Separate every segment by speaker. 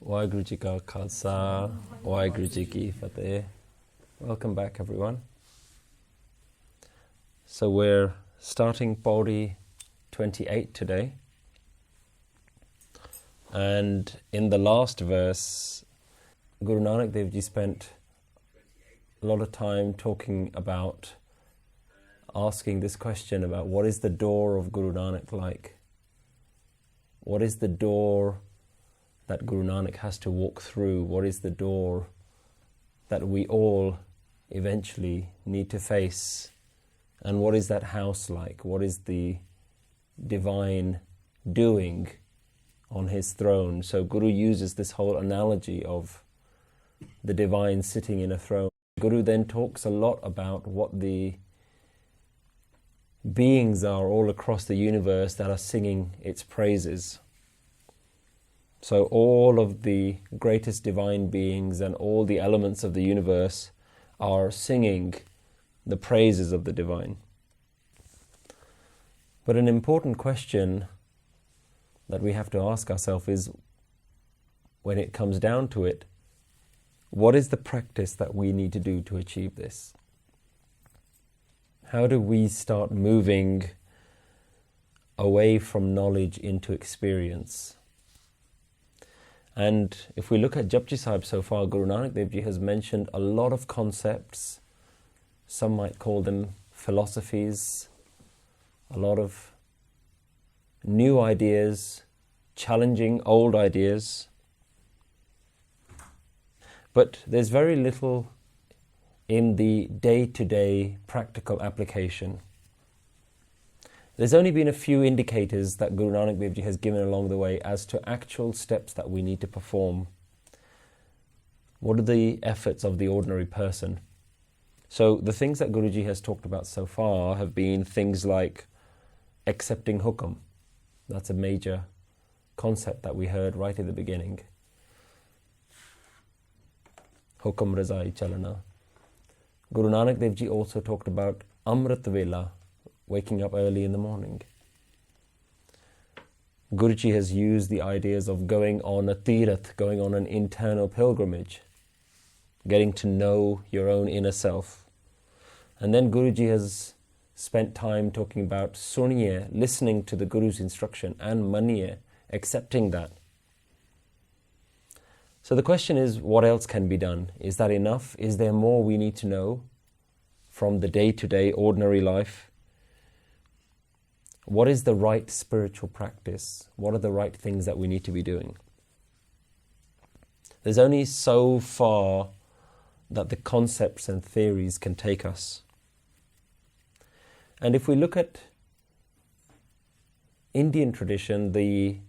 Speaker 1: Waheguru Ji Ka Khalsa, Waheguru Ji Ki Fateh. Welcome back, everyone. So we're starting Pauri 28 today. And in the last verse, Guru Nanak Dev Ji spent a lot of time talking about, asking this question about what is the door of Guru Nanak like? What is the door that Guru Nanak has to walk through? What is the door that we all eventually need to face? And what is that house like? What is the divine doing on his throne? So Guru uses this whole analogy of the divine sitting in a throne. Guru then talks a lot about what the beings are all across the universe that are singing its praises. So all of the greatest divine beings and all the elements of the universe are singing the praises of the divine. But an important question that we have to ask ourselves is, when it comes down to it, what is the practice that we need to do to achieve this? How do we start moving away from knowledge into experience? And if we look at Japji Sahib so far, Guru Nanak Dev Ji has mentioned a lot of concepts. Some might call them philosophies, a lot of new ideas, challenging old ideas. But there's very little in the day-to-day practical application. There's only been a few indicators that Guru Nanak Dev Ji has given along the way as to actual steps that we need to perform. What are the efforts of the ordinary person? So the things that Guruji has talked about so far have been things like accepting hukum. That's a major concept that we heard right at the beginning. Hukum razai chalana. Guru Nanak Dev Ji also talked about Amrit Vela, waking up early in the morning. Guruji has used the ideas of going on a tirath, going on an internal pilgrimage, getting to know your own inner self. And then Guruji has spent time talking about suniye, listening to the Guru's instruction, and maniye, accepting that. So the question is, what else can be done? Is that enough? Is there more we need to know from the day-to-day ordinary life? What is the right spiritual practice? What are the right things that we need to be doing? There's only so far that the concepts and theories can take us. And if we look at Indian tradition, the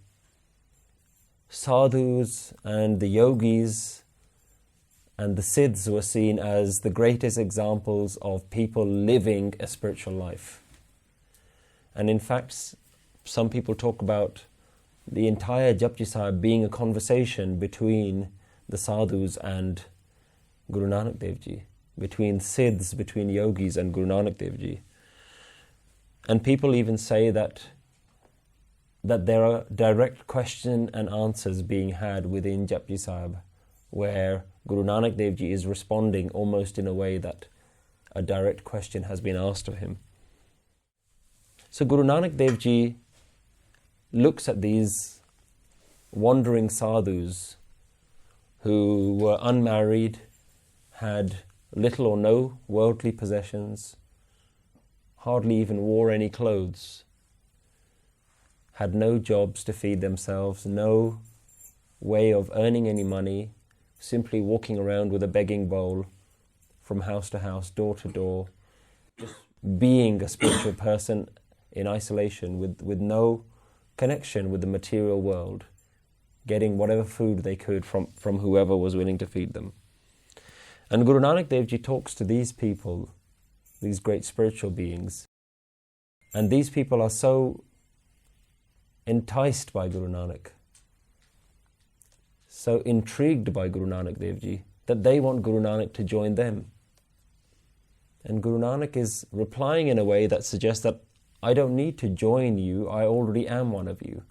Speaker 1: sadhus and the yogis and the siddhs were seen as the greatest examples of people living a spiritual life. And in fact, some people talk about the entire Japji Sahib being a conversation between the sadhus and Guru Nanak Dev Ji, between siddhs, between yogis and Guru Nanak Dev Ji. And people even say that there are direct question and answers being had within Japji Sahib, where Guru Nanak Dev Ji is responding almost in a way that a direct question has been asked of him. So Guru Nanak Dev Ji looks at these wandering sadhus who were unmarried, had little or no worldly possessions, hardly even wore any clothes, had no jobs to feed themselves, no way of earning any money, simply walking around with a begging bowl from house to house, door to door, just being a spiritual person in isolation with no connection with the material world, getting whatever food they could from whoever was willing to feed them. And Guru Nanak Dev Ji talks to these people, these great spiritual beings, and these people are so enticed by Guru Nanak, so intrigued by Guru Nanak Dev Ji, that they want Guru Nanak to join them. And Guru Nanak is replying in a way that suggests that I don't need to join you, I already am one of you.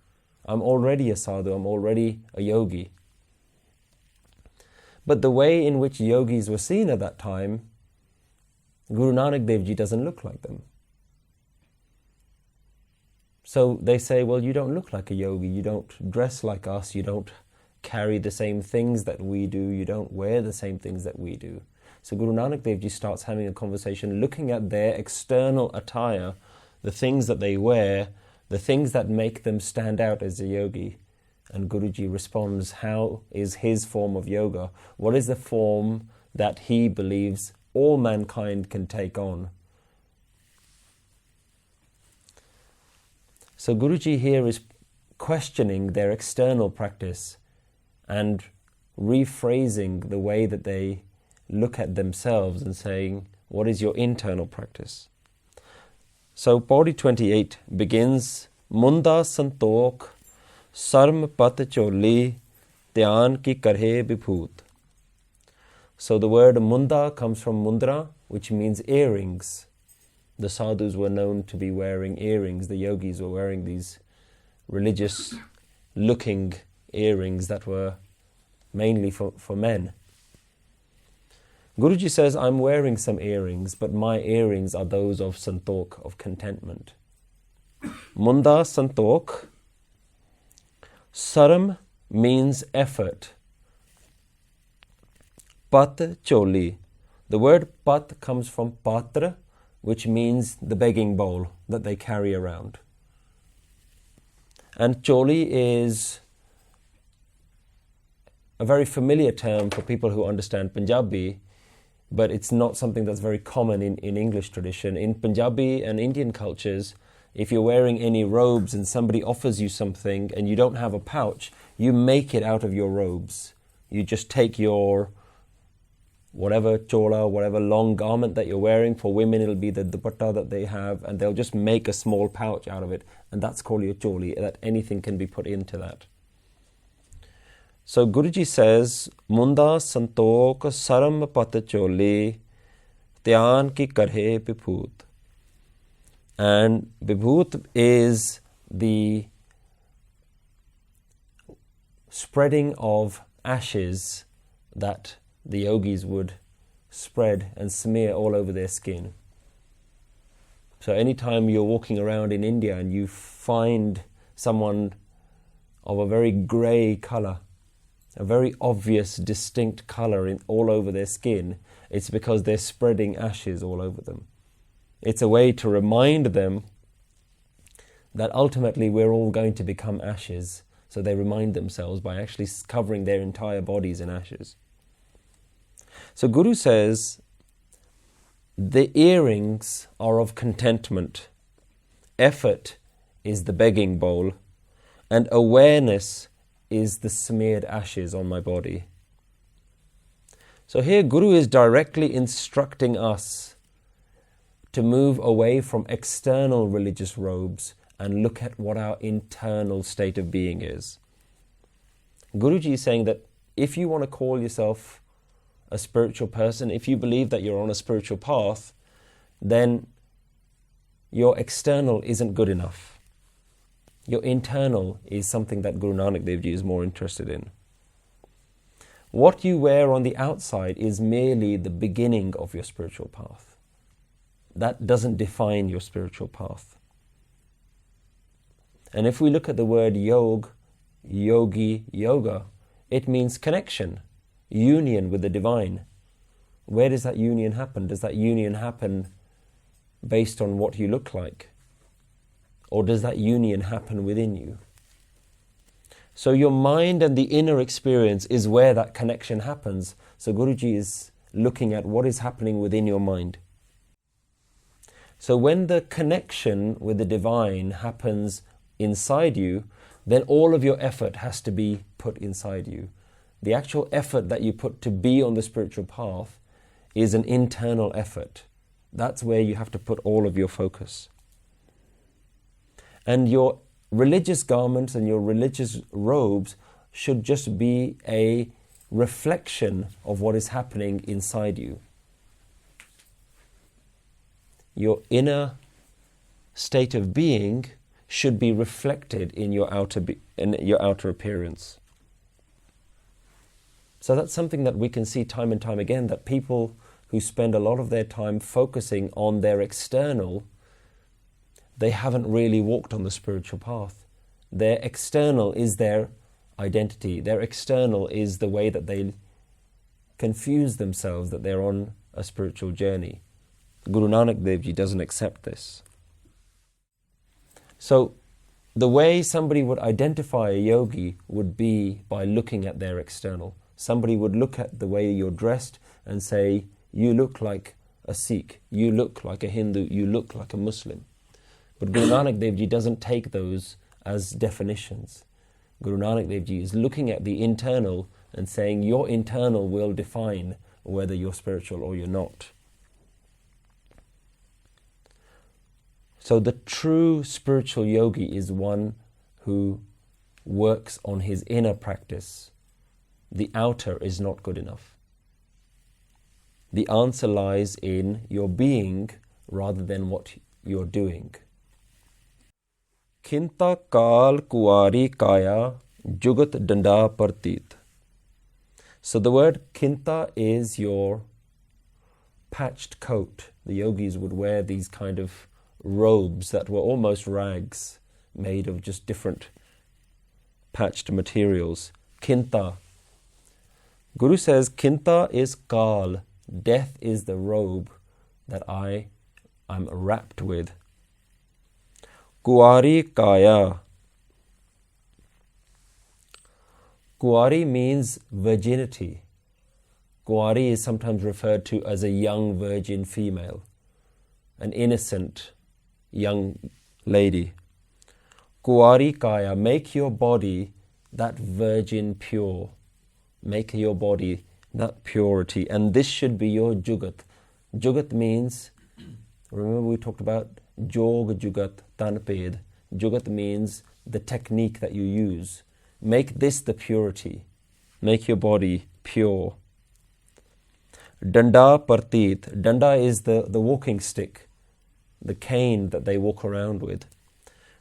Speaker 1: I'm already a sadhu, I'm already a yogi. But the way in which yogis were seen at that time, Guru Nanak Dev Ji doesn't look like them. So they say, well, you don't look like a yogi, you don't dress like us, you don't carry the same things that we do, you don't wear the same things that we do. So Guru Nanak Dev Ji starts having a conversation looking at their external attire, the things that they wear, the things that make them stand out as a yogi. And Guruji responds, how is his form of yoga? What is the form that he believes all mankind can take on? So Guruji here is questioning their external practice and rephrasing the way that they look at themselves and saying, what is your internal practice? So Pauri 28 begins, Munda Santokh Saram Jholee Dhi-aan Kee Karahi Bibhoot. So the word Munda comes from Mundra, which means earrings. The sadhus were known to be wearing earrings. The yogis were wearing these religious-looking earrings that were mainly for men. Guruji says, I'm wearing some earrings, but my earrings are those of Santokh, of contentment. Munda Santokh Saram means effort. Jholee. The word Pat comes from Patra, which means the begging bowl that they carry around. And Jholee is a very familiar term for people who understand Punjabi, but it's not something that's very common in English tradition. In Punjabi and Indian cultures, if you're wearing any robes and somebody offers you something and you don't have a pouch, you make it out of your robes. You just take your whatever chola, whatever long garment that you're wearing. For women, it'll be the dupatta that they have, and they'll just make a small pouch out of it, and that's called your jholee, that anything can be put into that. So Guruji says, Munda Santokh Saram Jholee Dhi-aan Kee Karahi Bibhoot. And Bibhoot is the spreading of ashes that the yogis would spread and smear all over their skin. So anytime you're walking around in India and you find someone of a very grey colour, a very obvious, distinct colour all over their skin, it's because they're spreading ashes all over them. It's a way to remind them that ultimately we're all going to become ashes. So they remind themselves by actually covering their entire bodies in ashes. So Guru says, the earrings are of contentment, effort is the begging bowl, and awareness is the smeared ashes on my body. So here Guru is directly instructing us to move away from external religious robes and look at what our internal state of being is. Guruji is saying that if you want to call yourself a spiritual person, if you believe that you're on a spiritual path, then your external isn't good enough. Your internal is something that Guru Nanak Dev Ji is more interested in. What you wear on the outside is merely the beginning of your spiritual path. That doesn't define your spiritual path. And if we look at the word yog, yogi, yoga, it means connection, union with the divine. Where does that union happen? Does that union happen based on what you look like? Or does that union happen within you? So your mind and the inner experience is where that connection happens. So Guruji is looking at what is happening within your mind. So when the connection with the divine happens inside you, then all of your effort has to be put inside you. The actual effort that you put to be on the spiritual path is an internal effort. That's where you have to put all of your focus. And your religious garments and your religious robes should just be a reflection of what is happening inside you. Your inner state of being should be reflected in your outer appearance. So that's something that we can see time and time again, that people who spend a lot of their time focusing on their external, they haven't really walked on the spiritual path. Their external is their identity. Their external is the way that they confuse themselves that they're on a spiritual journey. Guru Nanak Dev Ji doesn't accept this. So the way somebody would identify a yogi would be by looking at their external. Somebody would look at the way you're dressed and say, you look like a Sikh, you look like a Hindu, you look like a Muslim. But Guru Nanak Dev Ji doesn't take those as definitions. Guru Nanak Dev Ji is looking at the internal and saying your internal will define whether you're spiritual or you're not. So the true spiritual yogi is one who works on his inner practice. The outer is not good enough. The answer lies in your being rather than what you're doing. Khinthaa, kaal, ku-aaree, kaa-i-aa, jugat, dandaa, parteet. So the word khinthaa is your patched coat. The yogis would wear these kind of robes that were almost rags, made of just different patched materials. Khinthaa. Guru says khinthaa is kaal. Death is the robe that I'm wrapped with. Ku-aaree, kaa-i-aa. Ku-aaree means virginity. Ku-aaree is sometimes referred to as a young virgin female, an innocent young lady. Ku-aaree, kaa-i-aa. Make your body that virgin pure. Make your body that purity. And this should be your jugat. Jugat means, remember we talked about jog, jugat, tanped. Jugat means the technique that you use. Make this the purity. Make your body pure. Dandaa, parteet. Dandaa is the walking stick, the cane that they walk around with.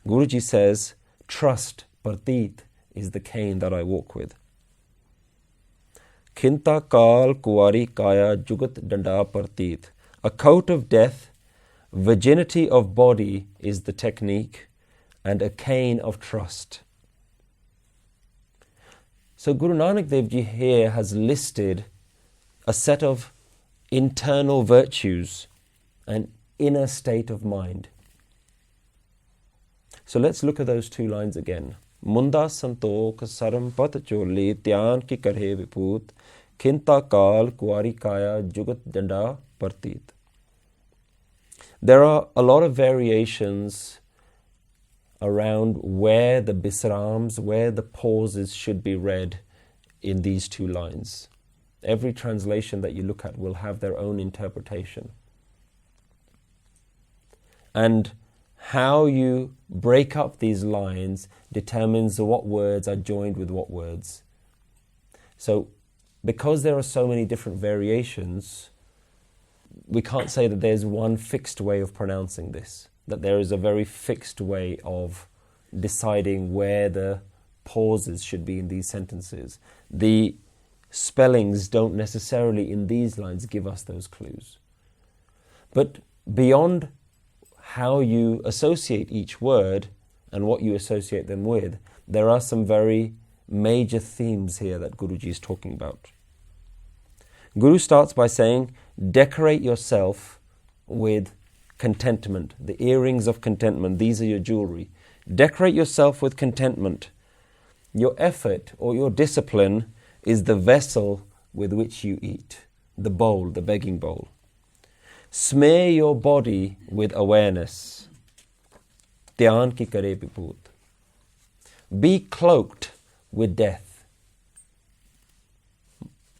Speaker 1: Guruji says, trust, parteet, is the cane that I walk with. Khinthaa, kaal, ku-aaree, kaa-i-aa, jugat, dandaa, parteet. A coat of death, virginity of body is the technique, and a cane of trust. So Guru Nanak Dev Ji here has listed a set of internal virtues, an inner state of mind. So let's look at those two lines again. Munda Santokh Saram Jholee Dhi-aan Kee Karahi Bibhoot, khinthaa, kaal, ku-aaree, kaa-i-aa, jugat, dandaa, parteet. There are a lot of variations around where the bisrams, where the pauses should be read in these two lines. Every translation that you look at will have their own interpretation. And how you break up these lines determines what words are joined with what words. So, because there are so many different variations, we can't say that there's one fixed way of pronouncing this, that there is a very fixed way of deciding where the pauses should be in these sentences. The spellings don't necessarily in these lines give us those clues. But beyond how you associate each word and what you associate them with, there are some very major themes here that Guruji is talking about. Guru starts by saying, decorate yourself with contentment, the earrings of contentment. These are your jewelry. Decorate yourself with contentment. Your effort or your discipline is the vessel with which you eat, the bowl, the begging bowl. Smear your body with awareness. Dhi-aan Kee Karahi Bibhoot. Be cloaked with death.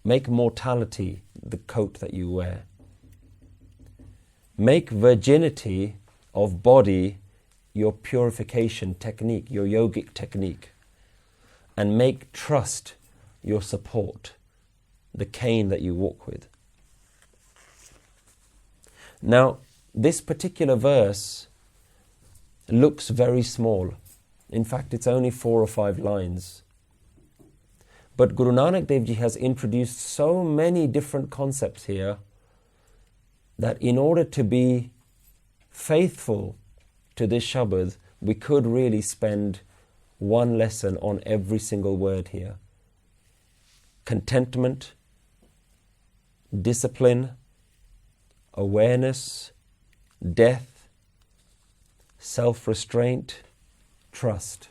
Speaker 1: Make mortality the coat that you wear. Make virginity of body your purification technique, your yogic technique. And make trust your support, the cane that you walk with. Now, this particular verse looks very small. In fact, it's only 4 or 5 lines. But Guru Nanak Dev Ji has introduced so many different concepts here that in order to be faithful to this Shabad, we could really spend one lesson on every single word here. Contentment, discipline, awareness, death, self-restraint, trust.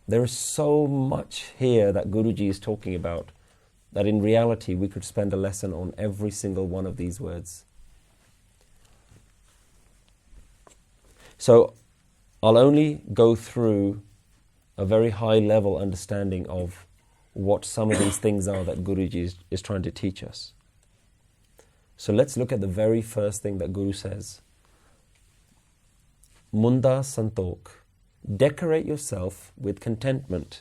Speaker 1: There is so much here that Guruji is talking about that in reality we could spend a lesson on every single one of these words. So I'll only go through a very high level understanding of what some of these things are that Guruji is trying to teach us. So let's look at the very first thing that Guru says. Munda Santokh. Decorate yourself with contentment.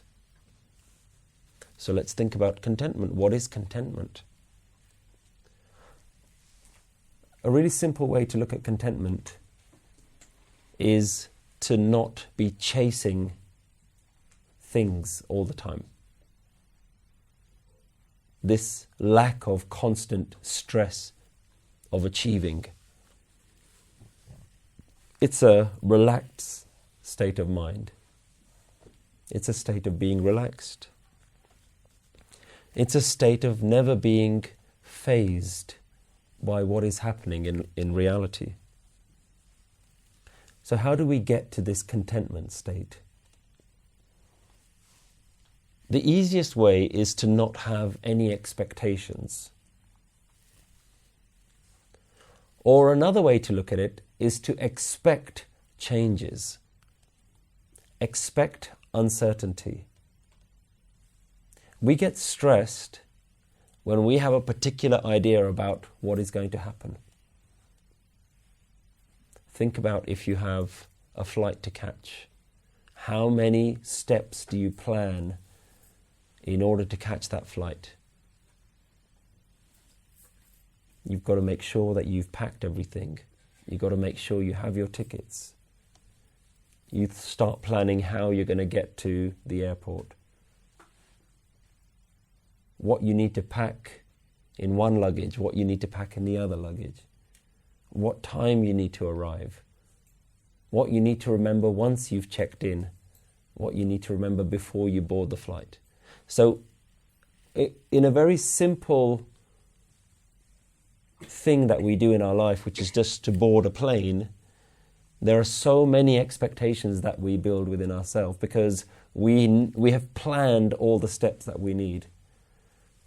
Speaker 1: So let's think about contentment. What is contentment? A really simple way to look at contentment is to not be chasing things all the time. This lack of constant stress of achieving. It's a relaxed state of mind. It's a state of being relaxed. It's a state of never being fazed by what is happening in reality. So how do we get to this contentment state? The easiest way is to not have any expectations. Or another way to look at it is to expect changes. Expect uncertainty. We get stressed when we have a particular idea about what is going to happen. Think about if you have a flight to catch. How many steps do you plan in order to catch that flight? You've got to make sure that you've packed everything. You've got to make sure you have your tickets. You start planning how you're going to get to the airport. What you need to pack in one luggage, what you need to pack in the other luggage. What time you need to arrive. What you need to remember once you've checked in. What you need to remember before you board the flight. So, in a very simple thing that we do in our life, which is just to board a plane, there are so many expectations that we build within ourselves because we have planned all the steps that we need.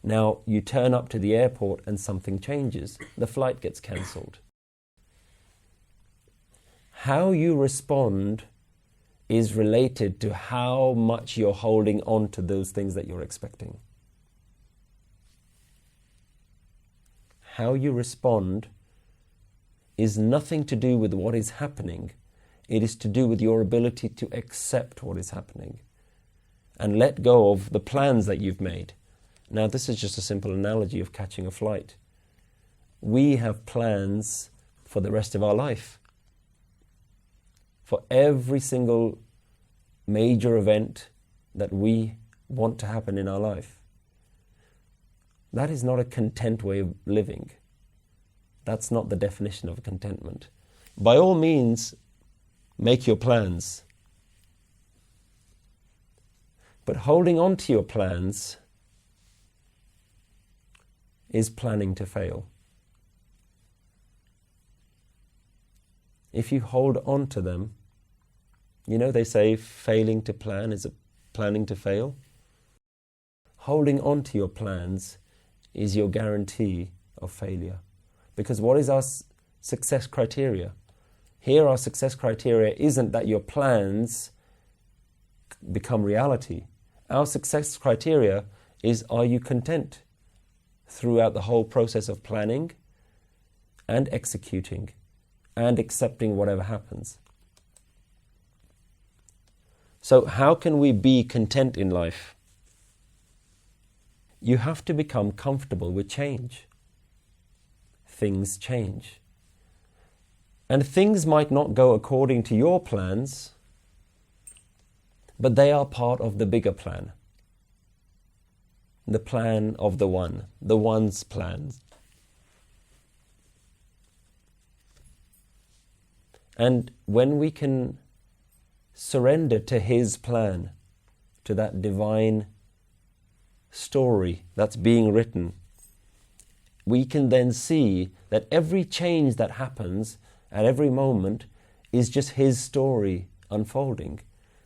Speaker 1: Now, you turn up to the airport and something changes. The flight gets cancelled. How you respond is related to how much you're holding on to those things that you're expecting. How you respond is nothing to do with what is happening. It is to do with your ability to accept what is happening and let go of the plans that you've made. Now, this is just a simple analogy of catching a flight. We have plans for the rest of our life. For every single major event that we want to happen in our life. That is not a content way of living. That's not the definition of contentment. By all means, make your plans. But holding on to your plans is planning to fail. If you hold on to them, you know they say failing to plan is planning to fail. Holding on to your plans is your guarantee of failure. Because what is our success criteria? Here our success criteria isn't that your plans become reality. Our success criteria is, are you content throughout the whole process of planning and executing and accepting whatever happens? So how can we be content in life? You have to become comfortable with change. Things change. And things might not go according to your plans, but they are part of the bigger plan. the plan of the One, the One's plans. And when we can surrender to His plan, to that divine story that's being written, we can then see that every change that happens at every moment is just His story unfolding,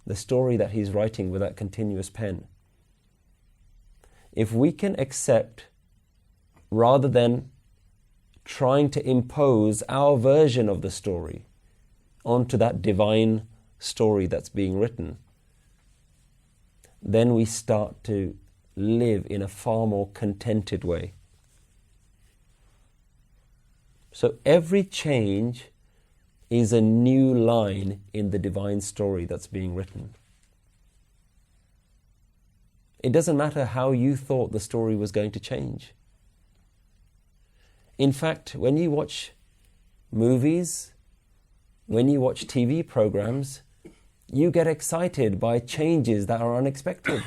Speaker 1: the story that He's writing with that continuous pen. If we can accept, rather than trying to impose our version of the story onto that divine story that's being written, then we start to live in a far more contented way. So every change is a new line in the divine story that's being written. It doesn't matter how you thought the story was going to change. In fact, when you watch movies, when you watch TV programs, you get excited by changes that are unexpected.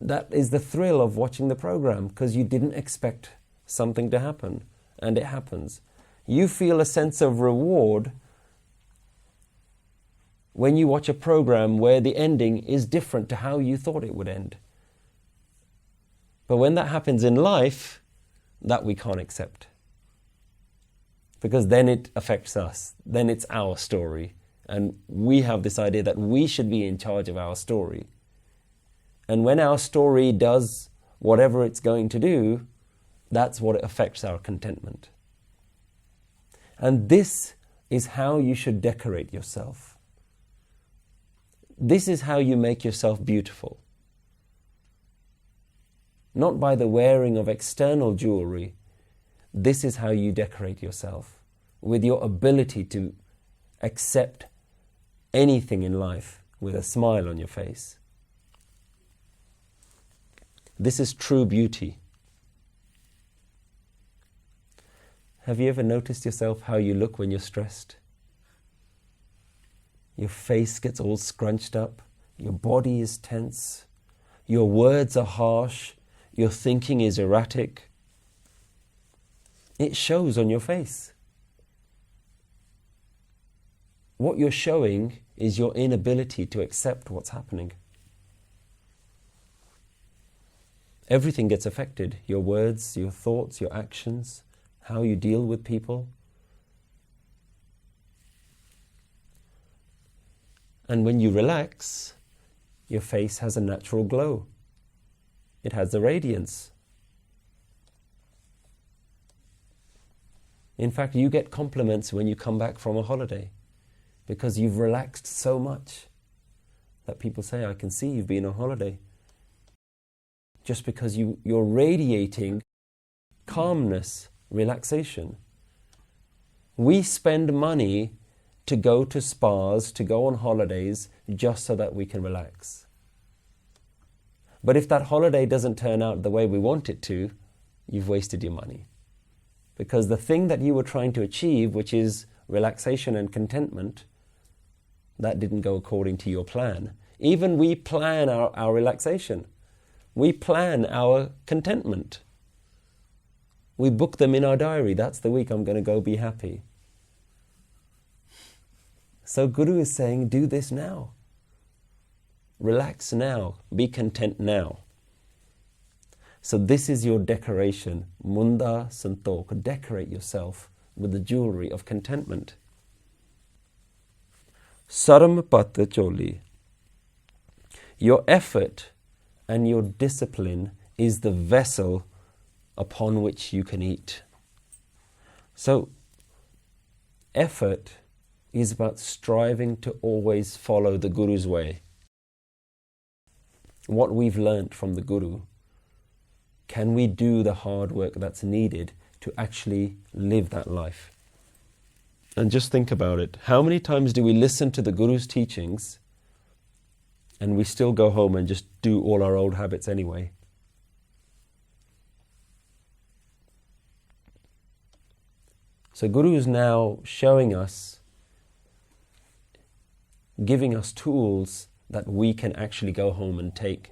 Speaker 1: That is the thrill of watching the program, because you didn't expect something to happen, and it happens. You feel a sense of reward when you watch a program where the ending is different to how you thought it would end. But when that happens in life, that we can't accept. Because then it affects us. Then it's our story. And we have this idea that we should be in charge of our story. And when our story does whatever it's going to do, that's what affects our contentment. And this is how you should decorate yourself. This is how you make yourself beautiful. Not by the wearing of external jewelry. This is how you decorate yourself, with your ability to accept anything in life with a smile on your face. This is true beauty. Have you ever noticed yourself how you look when you're stressed? Your face gets all scrunched up, your body is tense, your words are harsh, your thinking is erratic. It shows on your face. What you're showing is your inability to accept what's happening. Everything gets affected. Your words, your thoughts, your actions, how you deal with people. And when you relax, your face has a natural glow. It has a radiance. In fact, you get compliments when you come back from a holiday, because you've relaxed so much that people say, I can see you've been on holiday. Just because you're radiating calmness, relaxation. We spend money to go to spas, to go on holidays, just so that we can relax. But if that holiday doesn't turn out the way we want it to, you've wasted your money. Because the thing that you were trying to achieve, which is relaxation and contentment, that didn't go according to your plan. Even we plan our relaxation. We plan our contentment. We book them in our diary. That's the week I'm going to go be happy. So Guru is saying, do this now. Relax now. Be content now. So this is your decoration. Munda Santokh. Decorate yourself with the jewelry of contentment. Saram pat choli. Your effort and your discipline is the vessel upon which you can eat. So, effort is about striving to always follow the Guru's way. What we've learnt from the Guru, can we do the hard work that's needed to actually live that life? And just think about it. How many times do we listen to the Guru's teachings and we still go home and just do all our old habits anyway? So Guru is now showing us, giving us tools that we can actually go home and take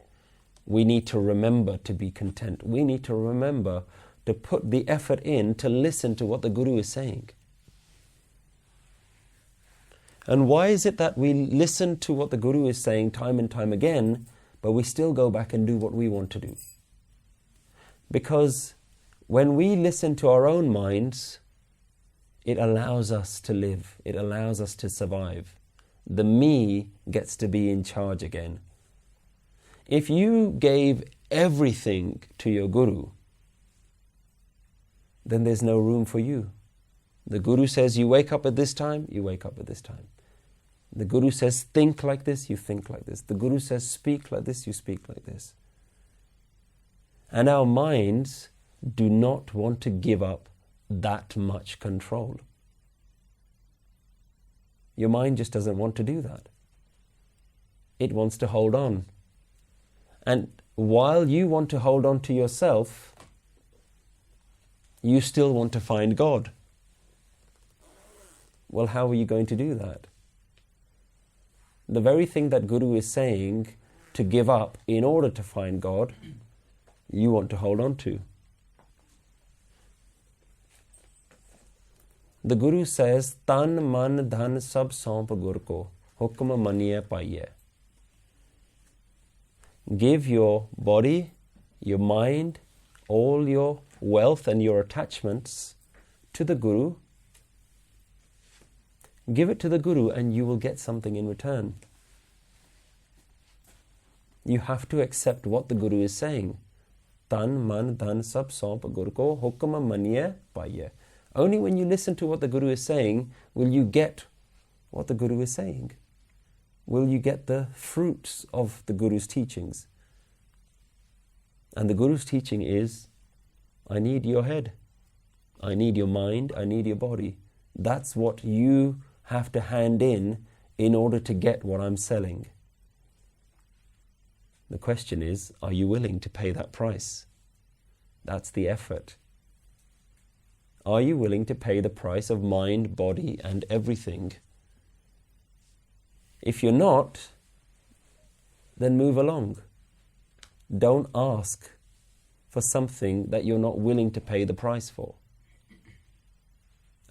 Speaker 1: we need to remember to be content. We need to remember to put the effort in to listen to what the Guru is saying. And why is it that we listen to what the Guru is saying time and time again, but we still go back and do what we want to do? Because when we listen to our own minds, it allows us to live. It allows us to survive. The me gets to be in charge again. If you gave everything to your Guru, then there's no room for you. The Guru says you wake up at this time, you wake up at this time. The Guru says think like this, you think like this. The Guru says speak like this, you speak like this. And our minds do not want to give up that much control. Your mind just doesn't want to do that. It wants to hold on. And while you want to hold on to yourself, you still want to find God. Well, how are you going to do that? The very thing that Guru is saying to give up in order to find God, you want to hold on to. The Guru says, Tan, man, dhan, sab saunp gur ko, hukm maniye paiye. Give your body, your mind, all your wealth and your attachments to the Guru. Give it to the Guru and you will get something in return. You have to accept what the Guru is saying. Tan, man, dhan, sab saunp gur ko, hukm maniye paiye. Only when you listen to what the Guru is saying will you get what the Guru is saying. Will you get the fruits of the Guru's teachings. And the Guru's teaching is, I need your head, I need your mind, I need your body. That's what you have to hand in order to get what I'm selling. The question is, are you willing to pay that price? That's the effort. Are you willing to pay the price of mind, body, and everything? If you're not, then move along. Don't ask for something that you're not willing to pay the price for.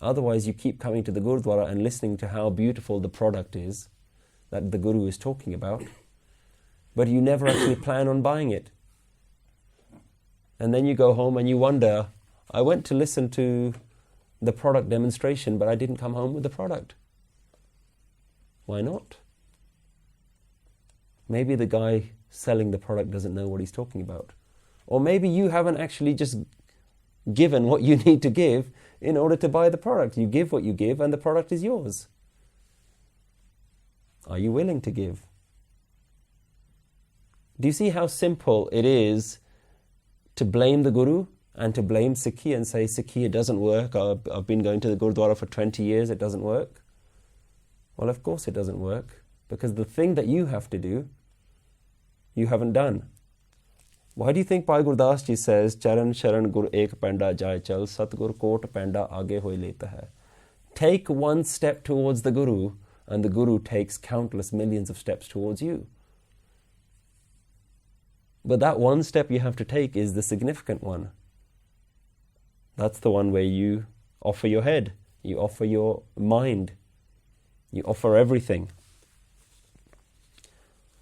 Speaker 1: Otherwise, you keep coming to the Gurudwara and listening to how beautiful the product is that the Guru is talking about, but you never actually plan on buying it. And then you go home and you wonder, I went to listen to the product demonstration, but I didn't come home with the product. Why not? Maybe the guy selling the product doesn't know what he's talking about. Or maybe you haven't actually just given what you need to give in order to buy the product. You give what you give and the product is yours. Are you willing to give? Do you see how simple it is to blame the Guru and to blame Sikhi and say, Sikhi, it doesn't work. I've been going to the Gurudwara for 20 years, it doesn't work. Well, of course it doesn't work, because the thing that you have to do, you haven't done. Why do you think Bhai Gurdas Ji says, Charan Sharan Gur Ek Panda Jai Chal, Satgur Kot Panda Aage Hoi Leta Hai? Take one step towards the Guru, and the Guru takes countless millions of steps towards you. But that one step you have to take is the significant one. That's the one where you offer your head, you offer your mind, you offer everything.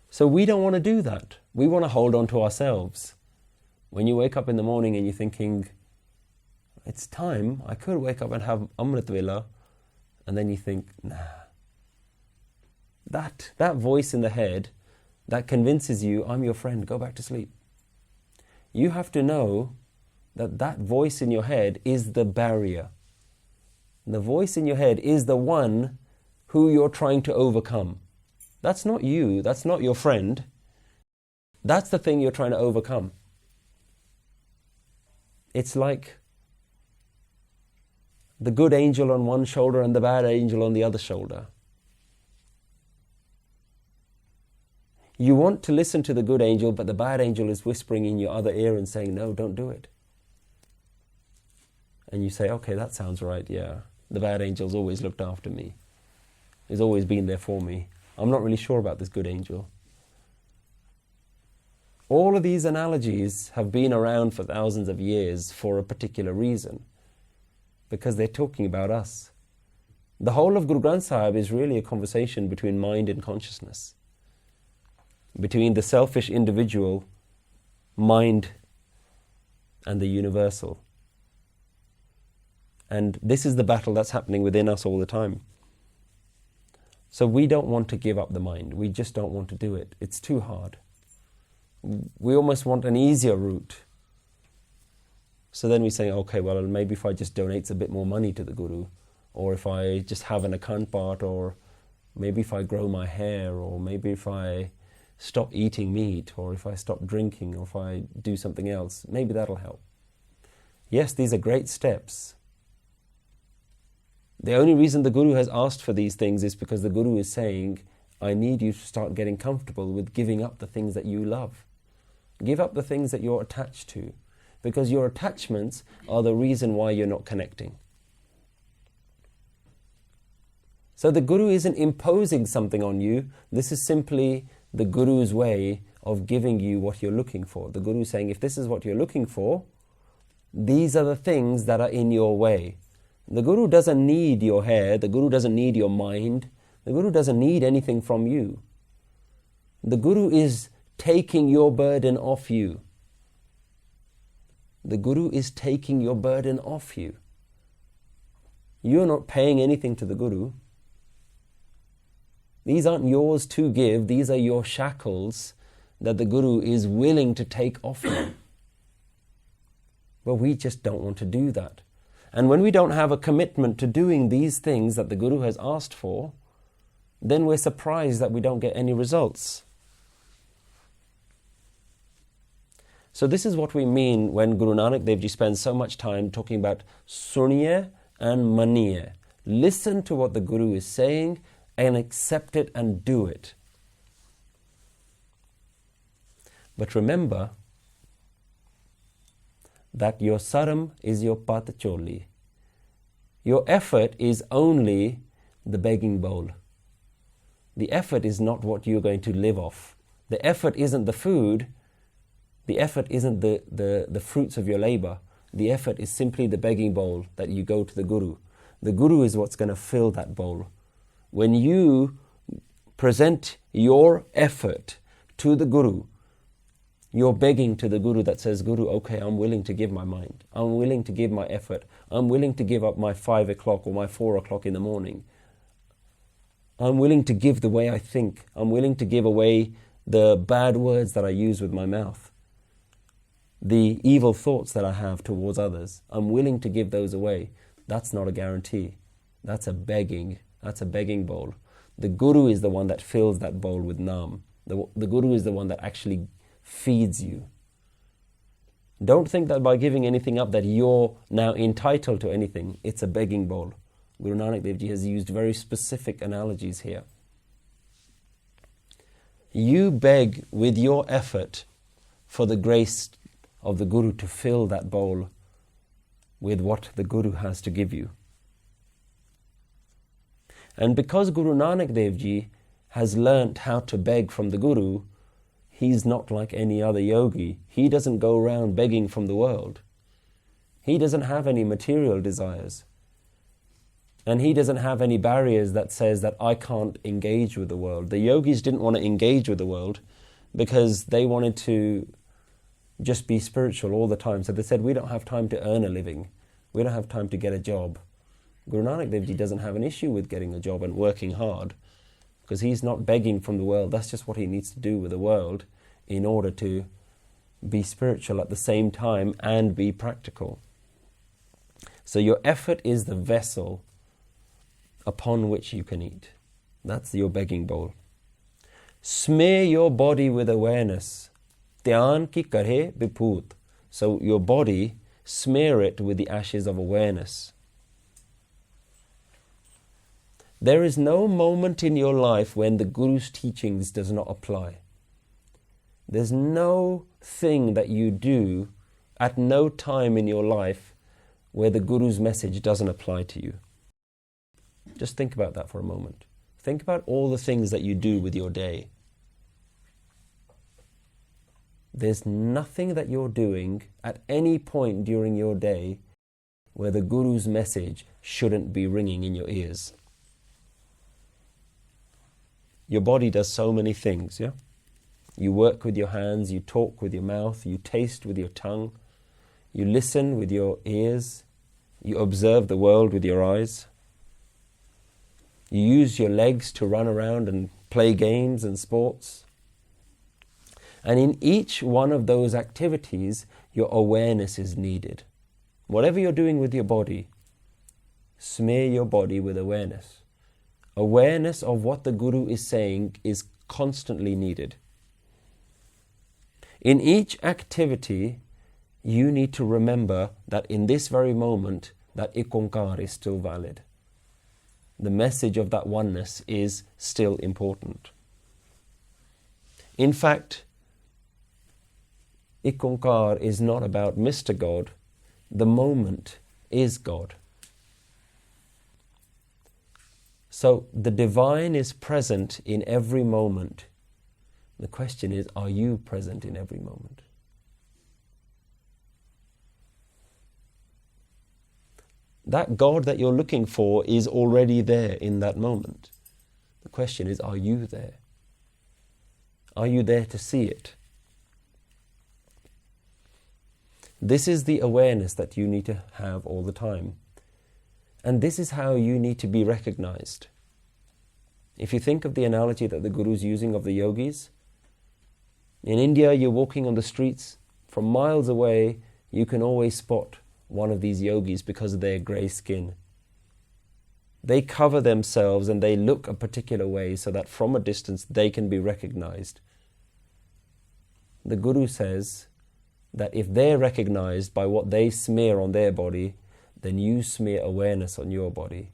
Speaker 1: So we don't want to do that. We want to hold on to ourselves. When you wake up in the morning and you're thinking, it's time, I could wake up and have Amrit Vela, and then you think, nah. That voice in the head that convinces you, I'm your friend, go back to sleep. You have to know that voice in your head is the barrier. The voice in your head is the one who you're trying to overcome. That's not you, that's not your friend. That's the thing you're trying to overcome. It's like the good angel on one shoulder and the bad angel on the other shoulder. You want to listen to the good angel, but the bad angel is whispering in your other ear and saying, no, don't do it. And you say, okay, that sounds right, yeah. The bad angel's always looked after me. He's always been there for me. I'm not really sure about this good angel. All of these analogies have been around for thousands of years for a particular reason, because they're talking about us. The whole of Guru Granth Sahib is really a conversation between mind and consciousness, between the selfish individual, mind, and the universal. And this is the battle that's happening within us all the time. So we don't want to give up the mind. We just don't want to do it. It's too hard. We almost want an easier route. So then we say, okay, well, maybe if I just donate a bit more money to the Guru, or if I just have an account part, or maybe if I grow my hair, or maybe if I stop eating meat, or if I stop drinking, or if I do something else, maybe that'll help. Yes, these are great steps. The only reason the Guru has asked for these things is because the Guru is saying, I need you to start getting comfortable with giving up the things that you love. Give up the things that you're attached to, because your attachments are the reason why you're not connecting. So the Guru isn't imposing something on you. This is simply the Guru's way of giving you what you're looking for. The Guru is saying, if this is what you're looking for, these are the things that are in your way. The Guru doesn't need your hair. The Guru doesn't need your mind. The Guru doesn't need anything from you. The Guru is taking your burden off you. The Guru is taking your burden off you. You're not paying anything to the Guru. These aren't yours to give. These are your shackles that the Guru is willing to take off you. But we just don't want to do that. And when we don't have a commitment to doing these things that the Guru has asked for, then we're surprised that we don't get any results. So this is what we mean when Guru Nanak Dev Ji spends so much time talking about suniye and maniye. Listen to what the Guru is saying and accept it and do it. But remember that your saram is your patacholi. Your effort is only the begging bowl. The effort is not what you're going to live off. The effort isn't the food. The effort isn't the fruits of your labor. The effort is simply the begging bowl that you go to the Guru. The Guru is what's going to fill that bowl. When you present your effort to the Guru, you're begging to the Guru that says, Guru, okay, I'm willing to give my mind. I'm willing to give my effort. I'm willing to give up my 5 o'clock or my 4 o'clock in the morning. I'm willing to give the way I think. I'm willing to give away the bad words that I use with my mouth. The evil thoughts that I have towards others. I'm willing to give those away. That's not a guarantee. That's a begging bowl. The Guru is the one that fills that bowl with Naam. The Guru is the one that actually feeds you. Don't think that by giving anything up that you're now entitled to anything. It's a begging bowl. Guru Nanak Dev Ji has used very specific analogies here. You beg with your effort for the grace of the Guru to fill that bowl with what the Guru has to give you. And because Guru Nanak Dev Ji has learnt how to beg from the Guru, he's not like any other yogi. He doesn't go around begging from the world. He doesn't have any material desires. And he doesn't have any barriers that says that I can't engage with the world. The yogis didn't want to engage with the world because they wanted to just be spiritual all the time. So they said, we don't have time to earn a living. We don't have time to get a job. Guru Nanak Dev Ji doesn't have an issue with getting a job and working hard because he's not begging from the world. That's just what he needs to do with the world in order to be spiritual at the same time and be practical. So your effort is the vessel upon which you can eat. That's your begging bowl. Smear your body with awareness. Dhi-aan Kee Karahi Bibhoot. So your body, smear it with the ashes of awareness. There is no moment in your life when the Guru's teachings does not apply. There's no thing that you do at no time in your life where the Guru's message doesn't apply to you. Just think about that for a moment. Think about all the things that you do with your day. There's nothing that you're doing at any point during your day where the Guru's message shouldn't be ringing in your ears. Your body does so many things, yeah? You work with your hands, you talk with your mouth, you taste with your tongue, you listen with your ears, you observe the world with your eyes, you use your legs to run around and play games and sports. And in each one of those activities, your awareness is needed. Whatever you're doing with your body, smear your body with awareness. Awareness of what the Guru is saying is constantly needed. In each activity, you need to remember that in this very moment, that ikonkar is still valid. The message of that oneness is still important. In fact, ikonkar is not about Mr. God. The moment is God. So the divine is present in every moment. The question is, are you present in every moment? That God that you're looking for is already there in that moment. The question is, are you there? Are you there to see it? This is the awareness that you need to have all the time. And this is how you need to be recognized. If you think of the analogy that the Guru is using of the yogis, in India you're walking on the streets, from miles away you can always spot one of these yogis because of their grey skin. They cover themselves and they look a particular way so that from a distance they can be recognized. The Guru says that if they're recognized by what they smear on their body, then you smear awareness on your body.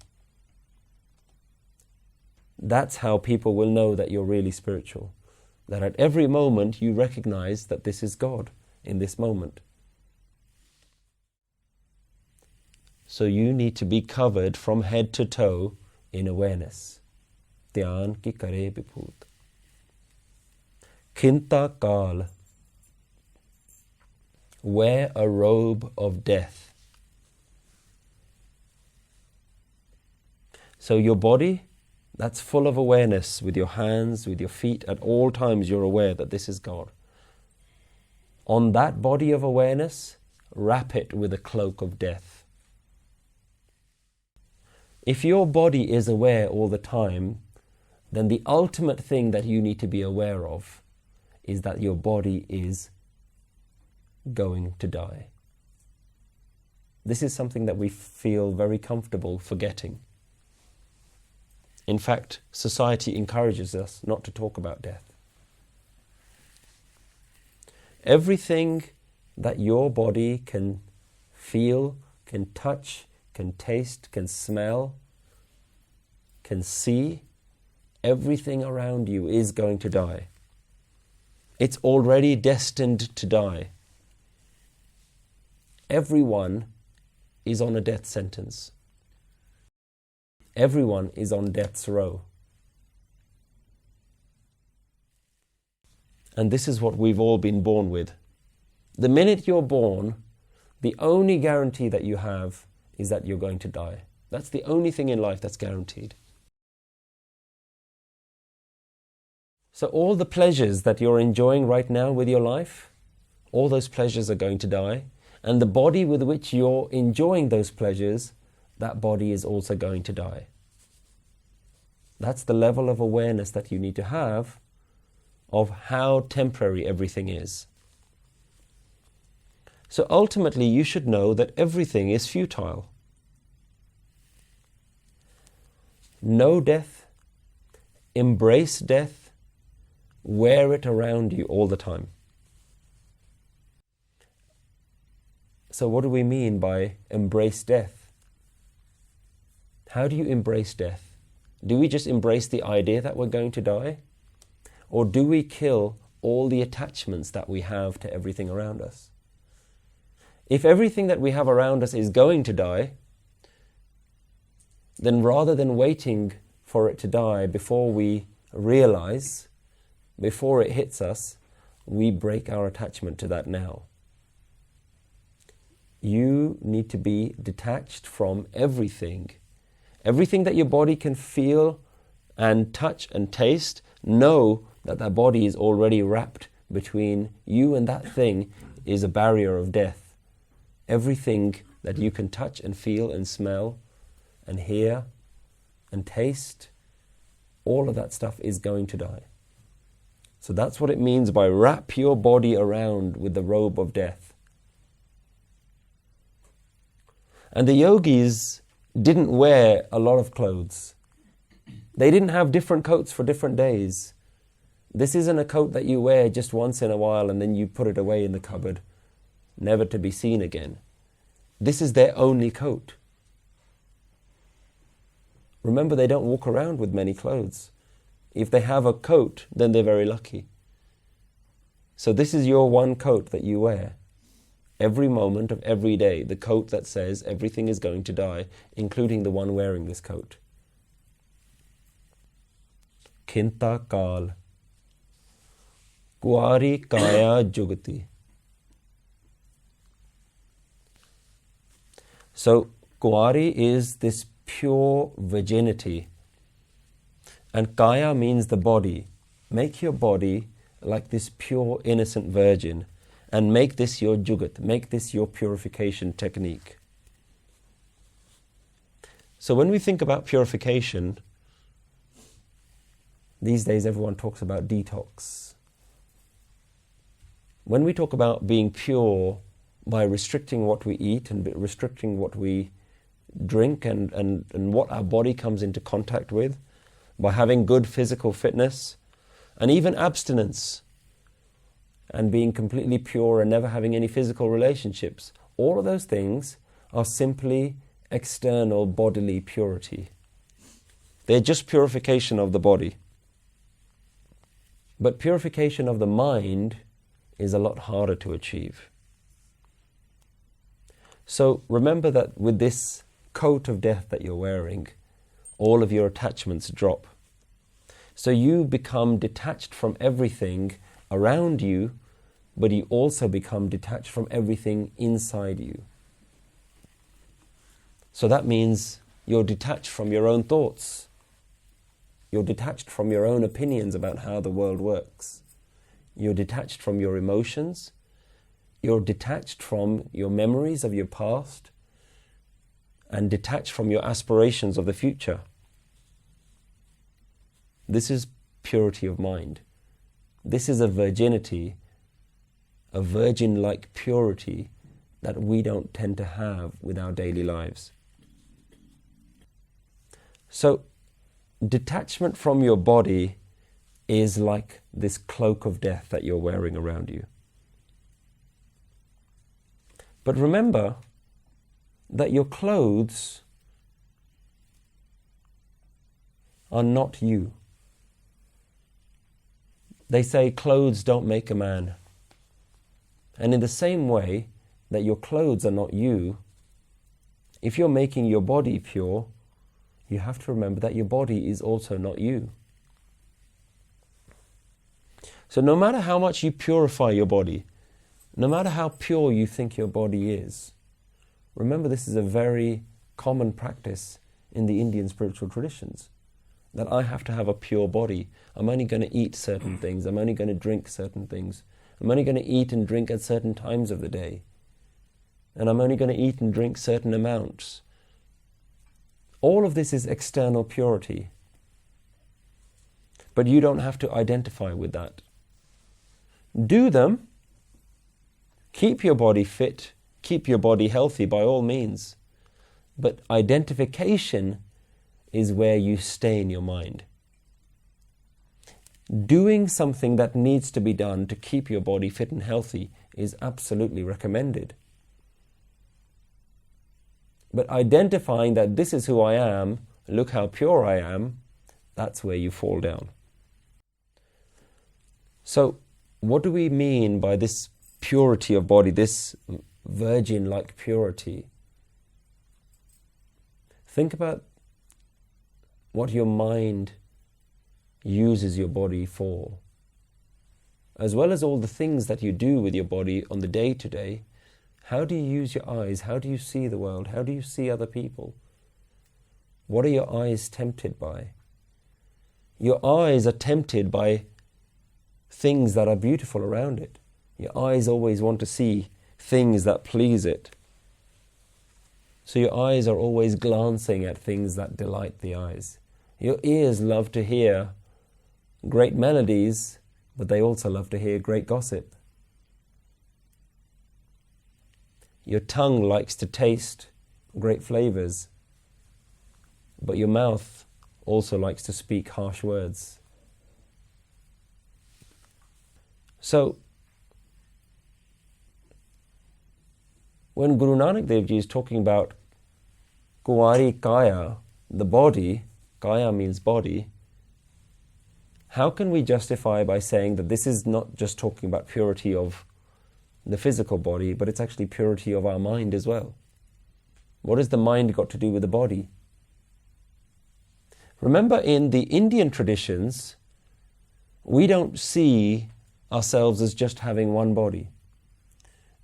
Speaker 1: That's how people will know that you're really spiritual. That at every moment you recognize that this is God in this moment. So you need to be covered from head to toe in awareness. Dhi-aan Kee Karahi Bibhoot. Khinthaa kaal. Wear a robe of death. So your body, that's full of awareness with your hands, with your feet. At all times you're aware that this is God. On that body of awareness, wrap it with a cloak of death. If your body is aware all the time, then the ultimate thing that you need to be aware of is that your body is going to die. This is something that we feel very comfortable forgetting. In fact, society encourages us not to talk about death. Everything that your body can feel, can touch, can taste, can smell, can see, everything around you is going to die. It's already destined to die. Everyone is on a death sentence. Everyone is on death's row. And this is what we've all been born with. The minute you're born, the only guarantee that you have is that you're going to die. That's the only thing in life that's guaranteed. So all the pleasures that you're enjoying right now with your life, all those pleasures are going to die. And the body with which you're enjoying those pleasures, that body is also going to die. That's the level of awareness that you need to have of how temporary everything is. So ultimately you should know that everything is futile. Know death, embrace death, wear it around you all the time. So what do we mean by embrace death? How do you embrace death? Do we just embrace the idea that we're going to die? Or do we kill all the attachments that we have to everything around us? If everything that we have around us is going to die, then rather than waiting for it to die before we realize, before it hits us, we break our attachment to that now. You need to be detached from everything. Everything that your body can feel and touch and taste, know that that body is already wrapped between you and that thing is a barrier of death. Everything that you can touch and feel and smell and hear and taste, all of that stuff is going to die. So that's what it means by wrap your body around with the robe of death. And the yogis didn't wear a lot of clothes. They didn't have different coats for different days. This isn't a coat that you wear just once in a while and then you put it away in the cupboard, never to be seen again. This is their only coat. Remember, they don't walk around with many clothes. If they have a coat, then they're very lucky. So this is your one coat that you wear. Every moment of every day, the coat that says everything is going to die, including the one wearing this coat. Khinthaa, kaal. Ku-aaree, kaa-i-aa, jugat. So, ku-aaree is this pure virginity. And kaya means the body. Make your body like this pure, innocent virgin. And make this your jugat. Make this your purification technique. So when we think about purification, these days everyone talks about detox. When we talk about being pure by restricting what we eat and restricting what we drink and what our body comes into contact with, by having good physical fitness, and even abstinence, and being completely pure and never having any physical relationships, all of those things are simply external bodily purity. They're just purification of the body. But purification of the mind is a lot harder to achieve. So remember that with this coat of death that you're wearing, all of your attachments drop. So you become detached from everything around you, but you also become detached from everything inside you. So that means you're detached from your own thoughts. You're detached from your own opinions about how the world works. You're detached from your emotions. You're detached from your memories of your past and detached from your aspirations of the future. This is purity of mind. This is a virginity, a virgin-like purity that we don't tend to have with our daily lives. So, detachment from your body is like this cloak of death that you're wearing around you. But remember that your clothes are not you. They say clothes don't make a man. And in the same way that your clothes are not you, if you're making your body pure, you have to remember that your body is also not you. So no matter how much you purify your body, no matter how pure you think your body is, remember this is a very common practice in the Indian spiritual traditions, that I have to have a pure body. I'm only going to eat certain things. I'm only going to drink certain things. I'm only going to eat and drink at certain times of the day. And I'm only going to eat and drink certain amounts. All of this is external purity. But you don't have to identify with that. Do them. Keep your body fit. Keep your body healthy by all means. But identification is where you stay in your mind. Doing something that needs to be done to keep your body fit and healthy is absolutely recommended. But identifying that this is who I am, look how pure I am, that's where you fall down. So, what do we mean by this purity of body, this virgin-like purity? Think about what your mind uses your body for. as well as all the things that you do with your body on the day-to-day, how do you use your eyes? How do you see the world? How do you see other people? What are your eyes tempted by? Your eyes are tempted by things that are beautiful around it. Your eyes always want to see things that please it. So your eyes are always glancing at things that delight the eyes. Your ears love to hear great melodies, but they also love to hear great gossip. Your tongue likes to taste great flavors, but your mouth also likes to speak harsh words. So, when Guru Nanak Dev Ji is talking about ku-aaree kaya, the body, kaya means body, how can we justify by saying that this is not just talking about purity of the physical body, but it's actually purity of our mind as well? What has the mind got to do with the body? Remember, in the Indian traditions, we don't see ourselves as just having one body.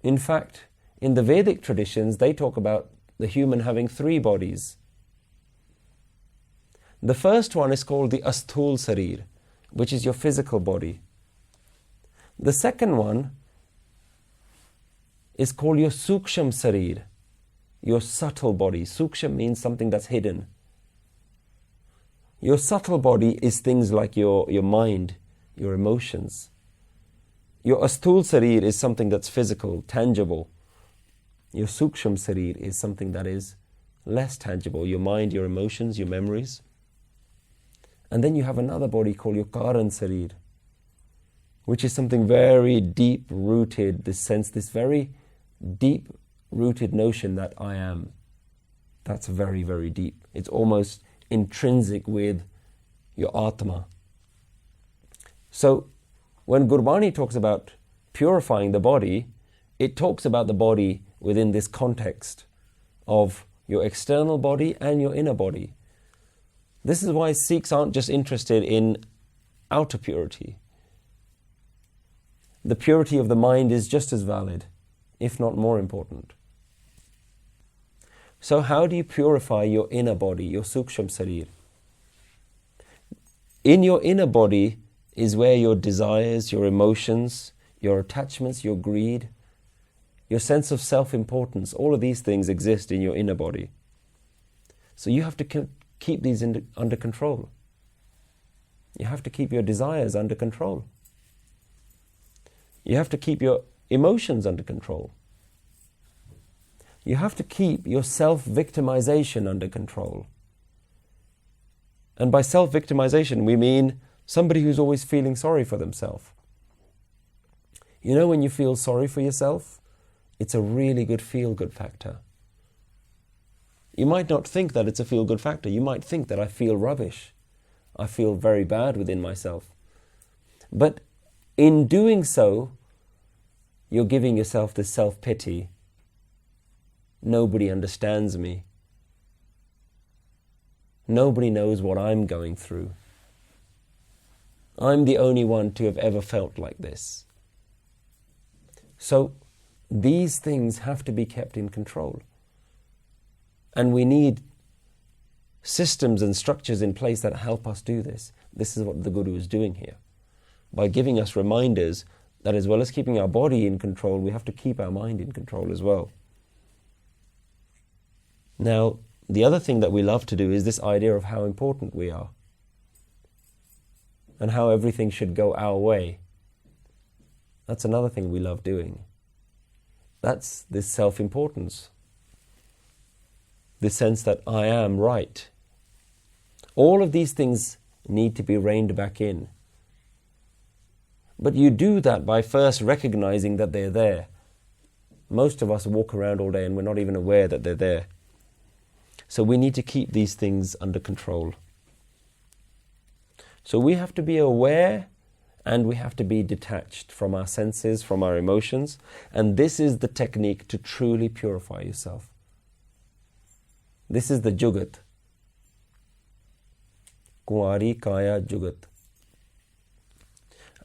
Speaker 1: In fact, in the Vedic traditions, they talk about the human having three bodies. The first one is called the asthul sarir, which is your physical body. The second one is called your suksham sarir, your subtle body. Suksham means something that's hidden. Your subtle body is things like your mind, your emotions. Your asthul sarir is something that's physical, tangible. Your suksham sarir is something that is less tangible, your mind, your emotions, your memories. And then you have another body called your karan sarir, which is something very deep-rooted, this very deep-rooted notion that I am. That's very, very deep. It's almost intrinsic with your Atma. So, when Gurbani talks about purifying the body, it talks about the body within this context of your external body and your inner body. This is why Sikhs aren't just interested in outer purity. The purity of the mind is just as valid, if not more important. So how do you purify your inner body, your suksham sarir? In your inner body is where your desires, your emotions, your attachments, your greed, your sense of self-importance, all of these things exist in your inner body. So you have to keep these under control. You have to keep your desires under control. You have to keep your emotions under control. You have to keep your self-victimization under control. And by self-victimization, we mean somebody who's always feeling sorry for themselves. You know, when you feel sorry for yourself, it's a really good feel-good factor. You might not think that it's a feel-good factor. You might think that I feel rubbish. I feel very bad within myself. But in doing so, you're giving yourself this self-pity. Nobody understands me. Nobody knows what I'm going through. I'm the only one to have ever felt like this. So these things have to be kept in control. And we need systems and structures in place that help us do this. This is what the Guru is doing here. By giving us reminders that as well as keeping our body in control, we have to keep our mind in control as well. Now, the other thing that we love to do is this idea of how important we are and how everything should go our way. That's another thing we love doing. That's this self-importance. The sense that I am right. All of these things need to be reined back in. But you do that by first recognizing that they're there. Most of us walk around all day and we're not even aware that they're there. So we need to keep these things under control. So we have to be aware and we have to be detached from our senses, from our emotions. And this is the technique to truly purify yourself. This is the jugat. Ku-aaree kaya jugat.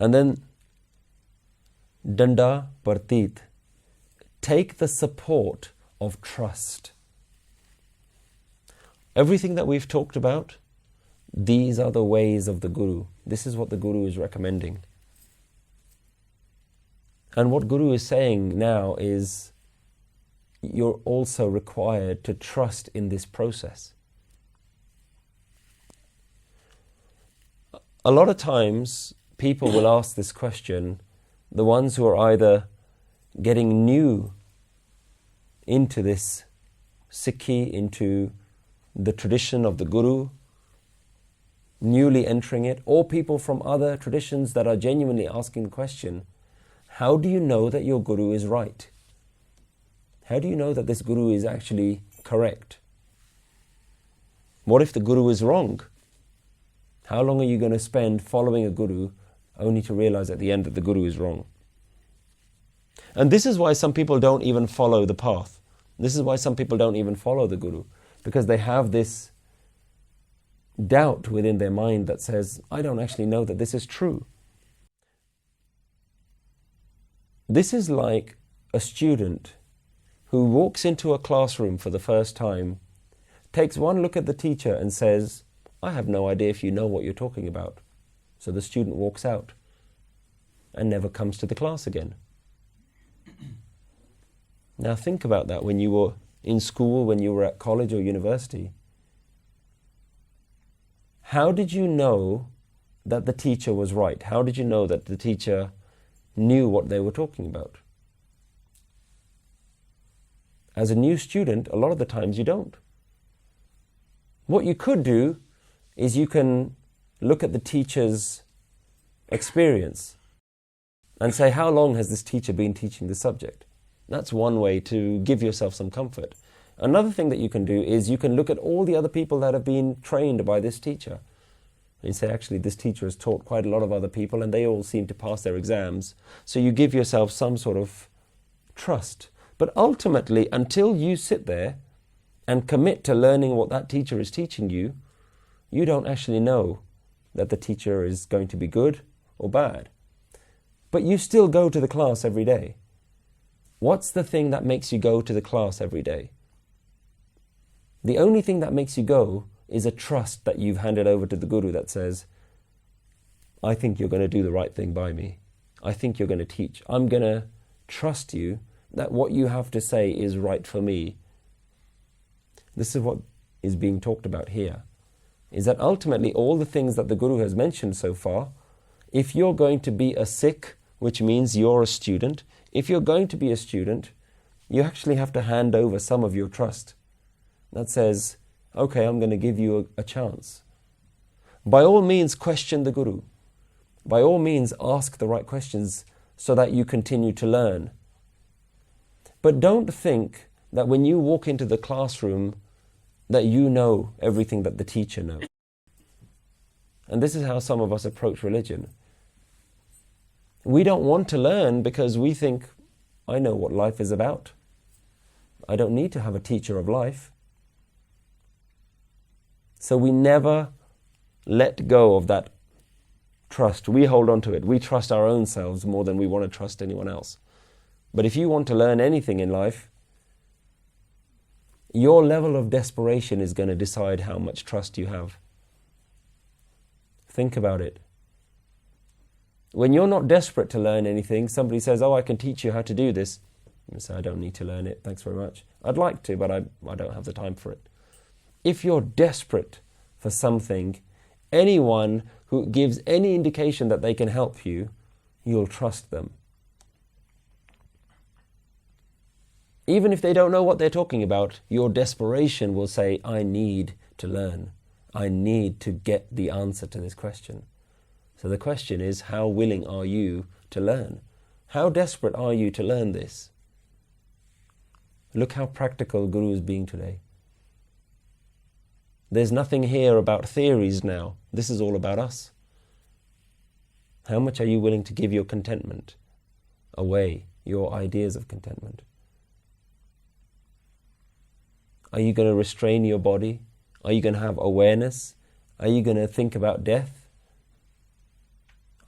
Speaker 1: And then dandaa, parteet. Take the support of trust. Everything that we've talked about, these are the ways of the Guru. This is what the Guru is recommending. And what Guru is saying now is, you're also required to trust in this process. A lot of times, people will ask this question, the ones who are either getting new into this Sikhi, into the tradition of the Guru, newly entering it, or people from other traditions that are genuinely asking the question, how do you know that your Guru is right? How do you know that this Guru is actually correct? What if the Guru is wrong? How long are you going to spend following a Guru only to realize at the end that the Guru is wrong? And this is why some people don't even follow the path. This is why some people don't even follow the Guru, because they have this doubt within their mind that says, I don't actually know that this is true. This is like a student who walks into a classroom for the first time, takes one look at the teacher and says, I have no idea if you know what you're talking about. So the student walks out and never comes to the class again. Now think about that when you were in school, when you were at college or university. How did you know that the teacher was right? How did you know that the teacher knew what they were talking about? As a new student, a lot of the times you don't. What you could do is you can look at the teacher's experience and say, how long has this teacher been teaching the subject? That's one way to give yourself some comfort. Another thing that you can do is you can look at all the other people that have been trained by this teacher. And you say, actually, this teacher has taught quite a lot of other people and they all seem to pass their exams. So you give yourself some sort of trust. But ultimately, until you sit there and commit to learning what that teacher is teaching you, you don't actually know that the teacher is going to be good or bad. But you still go to the class every day. What's the thing that makes you go to the class every day? The only thing that makes you go is a trust that you've handed over to the Guru that says, I think you're going to do the right thing by me. I think you're going to teach. I'm going to trust you that what you have to say is right for me. This is what is being talked about here. Is that ultimately all the things that the Guru has mentioned so far, if you're going to be a Sikh, which means you're a student, if you're going to be a student, you actually have to hand over some of your trust. That says, okay, I'm going to give you a chance. By all means, question the Guru. By all means, ask the right questions so that you continue to learn. But don't think that when you walk into the classroom that you know everything that the teacher knows. And this is how some of us approach religion. We don't want to learn because we think, I know what life is about. I don't need to have a teacher of life. So we never let go of that trust. We hold on to it. We trust our own selves more than we want to trust anyone else. But if you want to learn anything in life, your level of desperation is going to decide how much trust you have. Think about it. When you're not desperate to learn anything, somebody says, oh, I can teach you how to do this. You say, I don't need to learn it, thanks very much. I'd like to, but I don't have the time for it. If you're desperate for something, anyone who gives any indication that they can help you, you'll trust them. Even if they don't know what they're talking about, your desperation will say, I need to learn. I need to get the answer to this question. So the question is, how willing are you to learn? How desperate are you to learn this? Look how practical Guru is being today. There's nothing here about theories now. This is all about us. How much are you willing to give your contentment away, your ideas of contentment? Are you going to restrain your body? Are you going to have awareness? Are you going to think about death?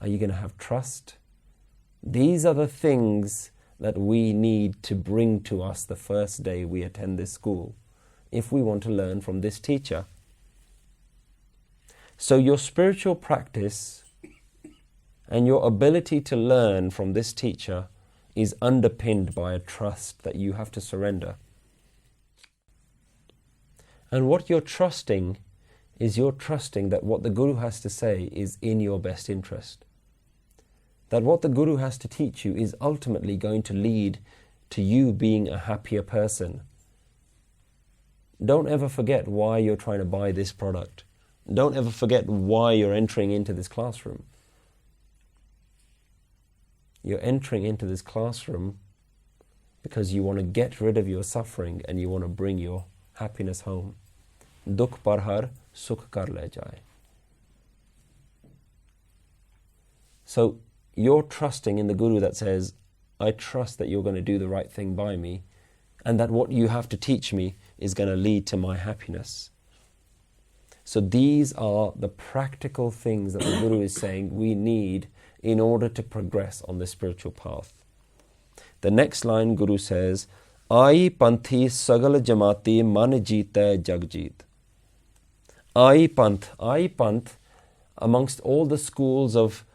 Speaker 1: Are you going to have trust These are the things that we need to bring to us the first day we attend this school, if we want to learn from this teacher. So your spiritual practice and your ability to learn from this teacher is underpinned by a trust that you have to surrender. And what you're trusting is you're trusting that what the Guru has to say is in your best interest. That what the Guru has to teach you is ultimately going to lead to you being a happier person. Don't ever forget why you're trying to buy this product. Don't ever forget why you're entering into this classroom. You're entering into this classroom because you want to get rid of your suffering and you want to bring your happiness home. Dukh par har, sukh kar le jaye. So you're trusting in the Guru that says, I trust that you're going to do the right thing by me, and that what you have to teach me is going to lead to my happiness. So these are the practical things that the Guru is saying we need in order to progress on the spiritual path. The next line, Guru says, Ai panthee sagal jamaatee jeetai Jagdeep. Ai panth, amongst all the schools of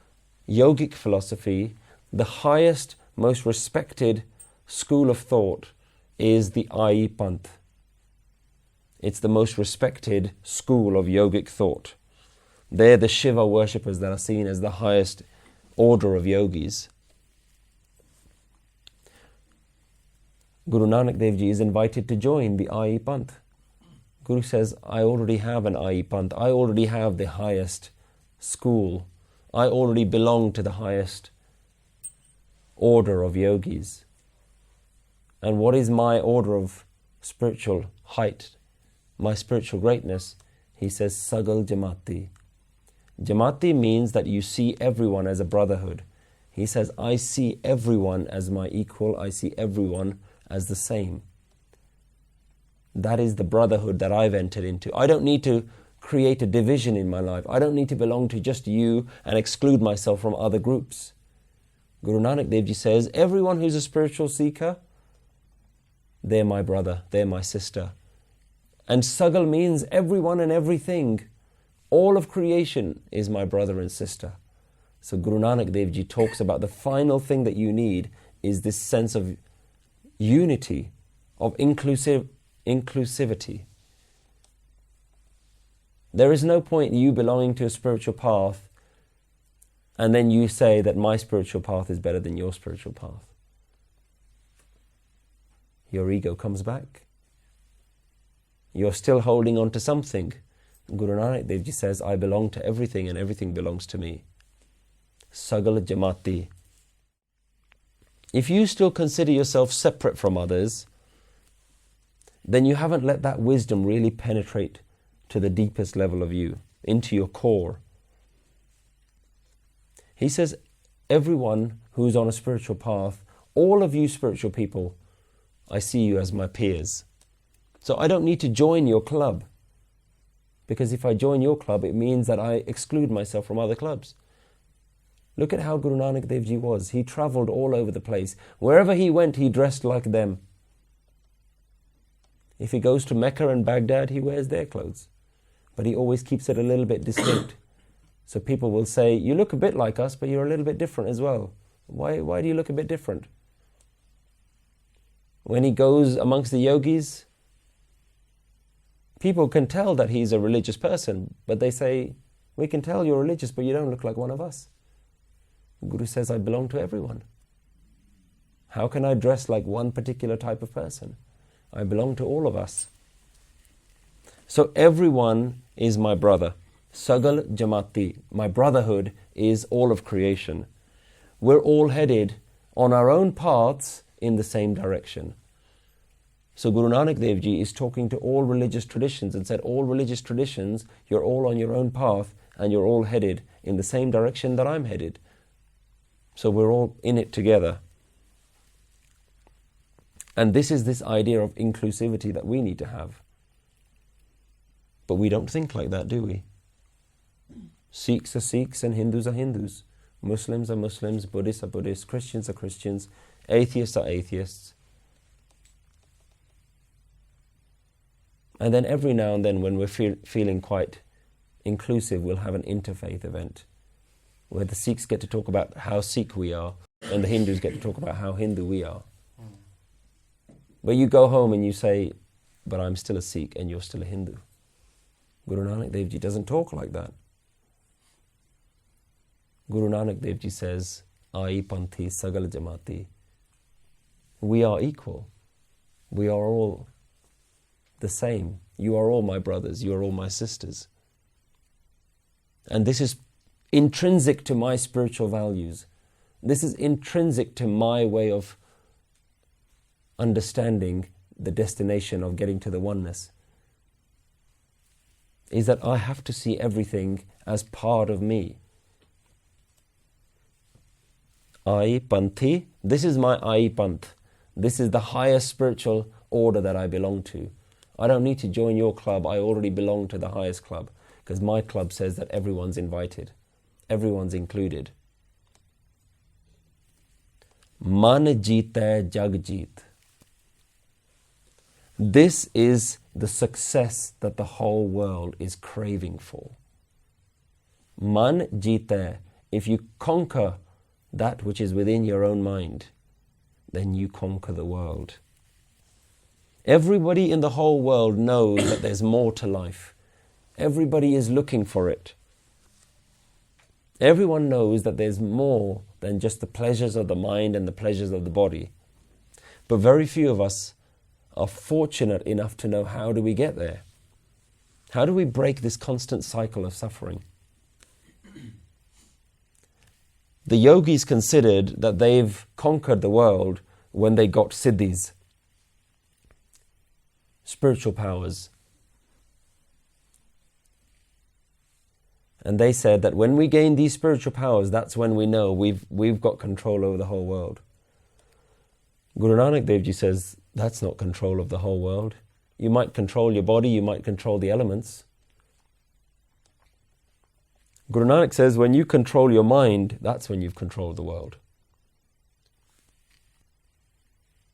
Speaker 1: yogic philosophy, the highest, most respected school of thought is the Ai panth. It's the most respected school of yogic thought. They're the Shiva worshippers that are seen as the highest order of yogis. Guru Nanak Dev Ji is invited to join the Ai panth. Guru says, I already have an Ai panth. I already have the highest school. I already belong to the highest order of yogis. And what is my order of spiritual height, my spiritual greatness? He says, sagal jamaatee. Jamaatee means that you see everyone as a brotherhood. He says, I see everyone as my equal. I see everyone as the same. That is the brotherhood that I've entered into. I don't need to create a division in my life. I don't need to belong to just you and exclude myself from other groups. Guru Nanak Dev Ji says, everyone who's a spiritual seeker, they're my brother, they're my sister. And sagal means everyone and everything. All of creation is my brother and sister. So Guru Nanak Dev Ji talks about the final thing that you need is this sense of unity, of inclusivity. There is no point you belonging to a spiritual path and then you say that my spiritual path is better than your spiritual path. Your ego comes back. You're still holding on to something. Guru Nanak Dev Ji says, I belong to everything and everything belongs to me. Sagal jamaatee. If you still consider yourself separate from others, then you haven't let that wisdom really penetrate to the deepest level of you, into your core. He says, everyone who's on a spiritual path, all of you spiritual people, I see you as my peers. So I don't need to join your club. Because if I join your club, it means that I exclude myself from other clubs. Look at how Guru Nanak Dev Ji was. He travelled all over the place. Wherever he went, he dressed like them. If he goes to Mecca and Baghdad, he wears their clothes. But he always keeps it a little bit distinct. So people will say, you look a bit like us, but you're a little bit different as well. Why do you look a bit different? When he goes amongst the yogis, people can tell that he's a religious person, but they say, we can tell you're religious, but you don't look like one of us. Guru says, I belong to everyone. How can I dress like one particular type of person? I belong to all of us. So everyone is my brother. Sagal jamaatee. My brotherhood is all of creation. We're all headed on our own paths in the same direction. So Guru Nanak Dev Ji is talking to all religious traditions and said, all religious traditions, you're all on your own path and you're all headed in the same direction that I'm headed. So we're all in it together. And this is this idea of inclusivity that we need to have. But we don't think like that, do we? Sikhs are Sikhs and Hindus are Hindus. Muslims are Muslims, Buddhists are Buddhists, Christians are Christians, atheists are atheists. And then every now and then when we're feeling quite inclusive, we'll have an interfaith event where the Sikhs get to talk about how Sikh we are and the Hindus get to talk about how Hindu we are. But you go home and you say, but I'm still a Sikh and you're still a Hindu. Guru Nanak Dev Ji doesn't talk like that. Guru Nanak Dev Ji says, kaa-i-aa, panthee, sagal, jamaatee. We are equal. We are all the same. You are all my brothers. You are all my sisters. And this is intrinsic to my spiritual values. This is intrinsic to my way of understanding the destination of getting to the oneness. Is that I have to see everything as part of me. Kaa-i-aa, panthee. This is my kaa-i-aa panth. This is the highest spiritual order that I belong to. I don't need to join your club. I already belong to the highest club, because my club says that everyone's invited. Everyone's included. Managee, Jagdeep. This is the success that the whole world is craving for. Managee. If you conquer that which is within your own mind, then you conquer the world. Everybody in the whole world knows that there's more to life. Everybody is looking for it. Everyone knows that there's more than just the pleasures of the mind and the pleasures of the body. But very few of us are fortunate enough to know, how do we get there? How do we break this constant cycle of suffering? The yogis considered that they've conquered the world when they got siddhis, spiritual powers. And they said that when we gain these spiritual powers, that's when we know we've got control over the whole world. Guru Nanak Dev Ji says, that's not control of the whole world. You might control your body, you might control the elements. Guru Nanak says, when you control your mind, that's when you've controlled the world.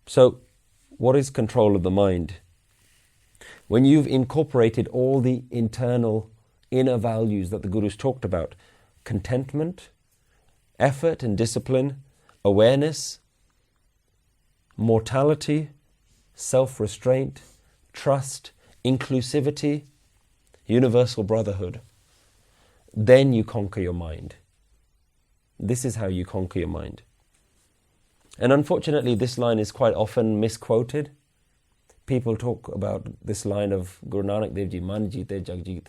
Speaker 1: So, what is control of the mind? When you've incorporated all the internal inner values that the Guru's talked about, contentment, effort and discipline, awareness, mortality, self-restraint, trust, inclusivity, universal brotherhood, then you conquer your mind. This is how you conquer your mind. And unfortunately, this line is quite often misquoted. People talk about this line of Guru Nanak Dev Ji, Man jeetai Jagdeep.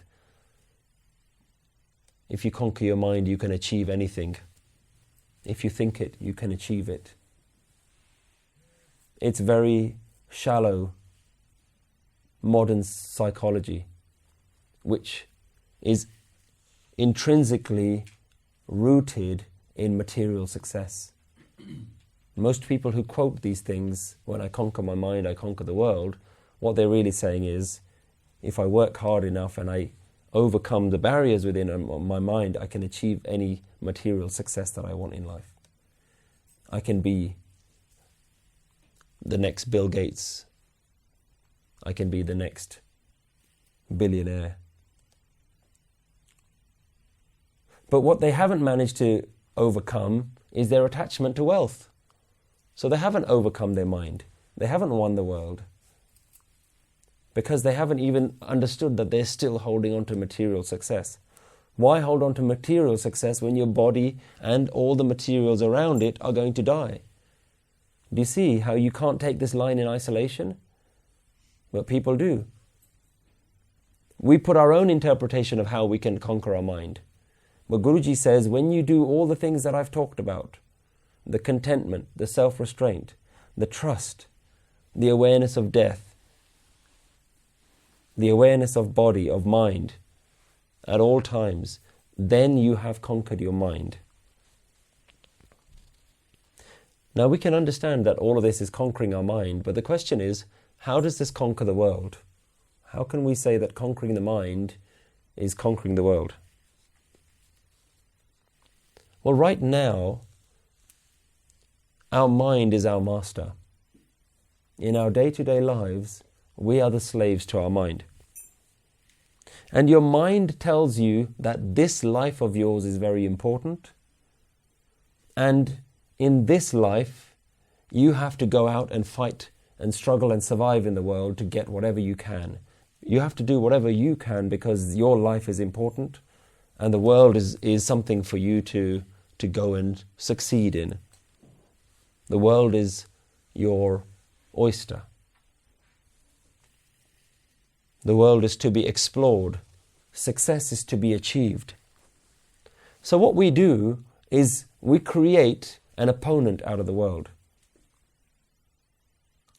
Speaker 1: If you conquer your mind, you can achieve anything. If you think it, you can achieve it. It's very shallow modern psychology, which is intrinsically rooted in material success. Most people who quote these things, when I conquer my mind, I conquer the world, what they're really saying is, if I work hard enough and I overcome the barriers within my mind, I can achieve any material success that I want in life. I can be the next Bill Gates. I can be the next billionaire. But what they haven't managed to overcome is their attachment to wealth. So they haven't overcome their mind. They haven't won the world. Because they haven't even understood that they're still holding on to material success. Why hold on to material success when your body and all the materials around it are going to die? Do you see how you can't take this line in isolation? But people do. We put our own interpretation of how we can conquer our mind. But Guruji says, when you do all the things that I've talked about, the contentment, the self-restraint, the trust, the awareness of death, the awareness of body, of mind, at all times, then you have conquered your mind. Now we can understand that all of this is conquering our mind, but the question is, how does this conquer the world? How can we say that conquering the mind is conquering the world? Well, right now, our mind is our master. In our day-to-day lives, we are the slaves to our mind. And your mind tells you that this life of yours is very important, and in this life, you have to go out and fight and struggle and survive in the world to get whatever you can. You have to do whatever you can because your life is important, and the world is something for you to go and succeed in. The world is your oyster. The world is to be explored. Success is to be achieved. So what we do is we create an opponent out of the world.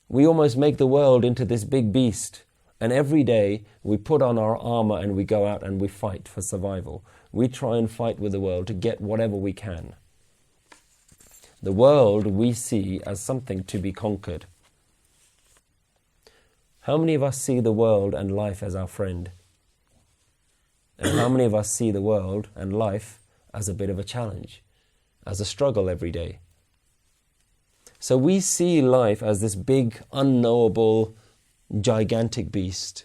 Speaker 1: We almost make the world into this big beast, and every day we put on our armor and we go out and we fight for survival. We try and fight with the world to get whatever we can. The world we see as something to be conquered. How many of us see the world and life as our friend? And how many of us see the world and life as a bit of a challenge, as a struggle every day? So we see life as this big, unknowable, gigantic beast,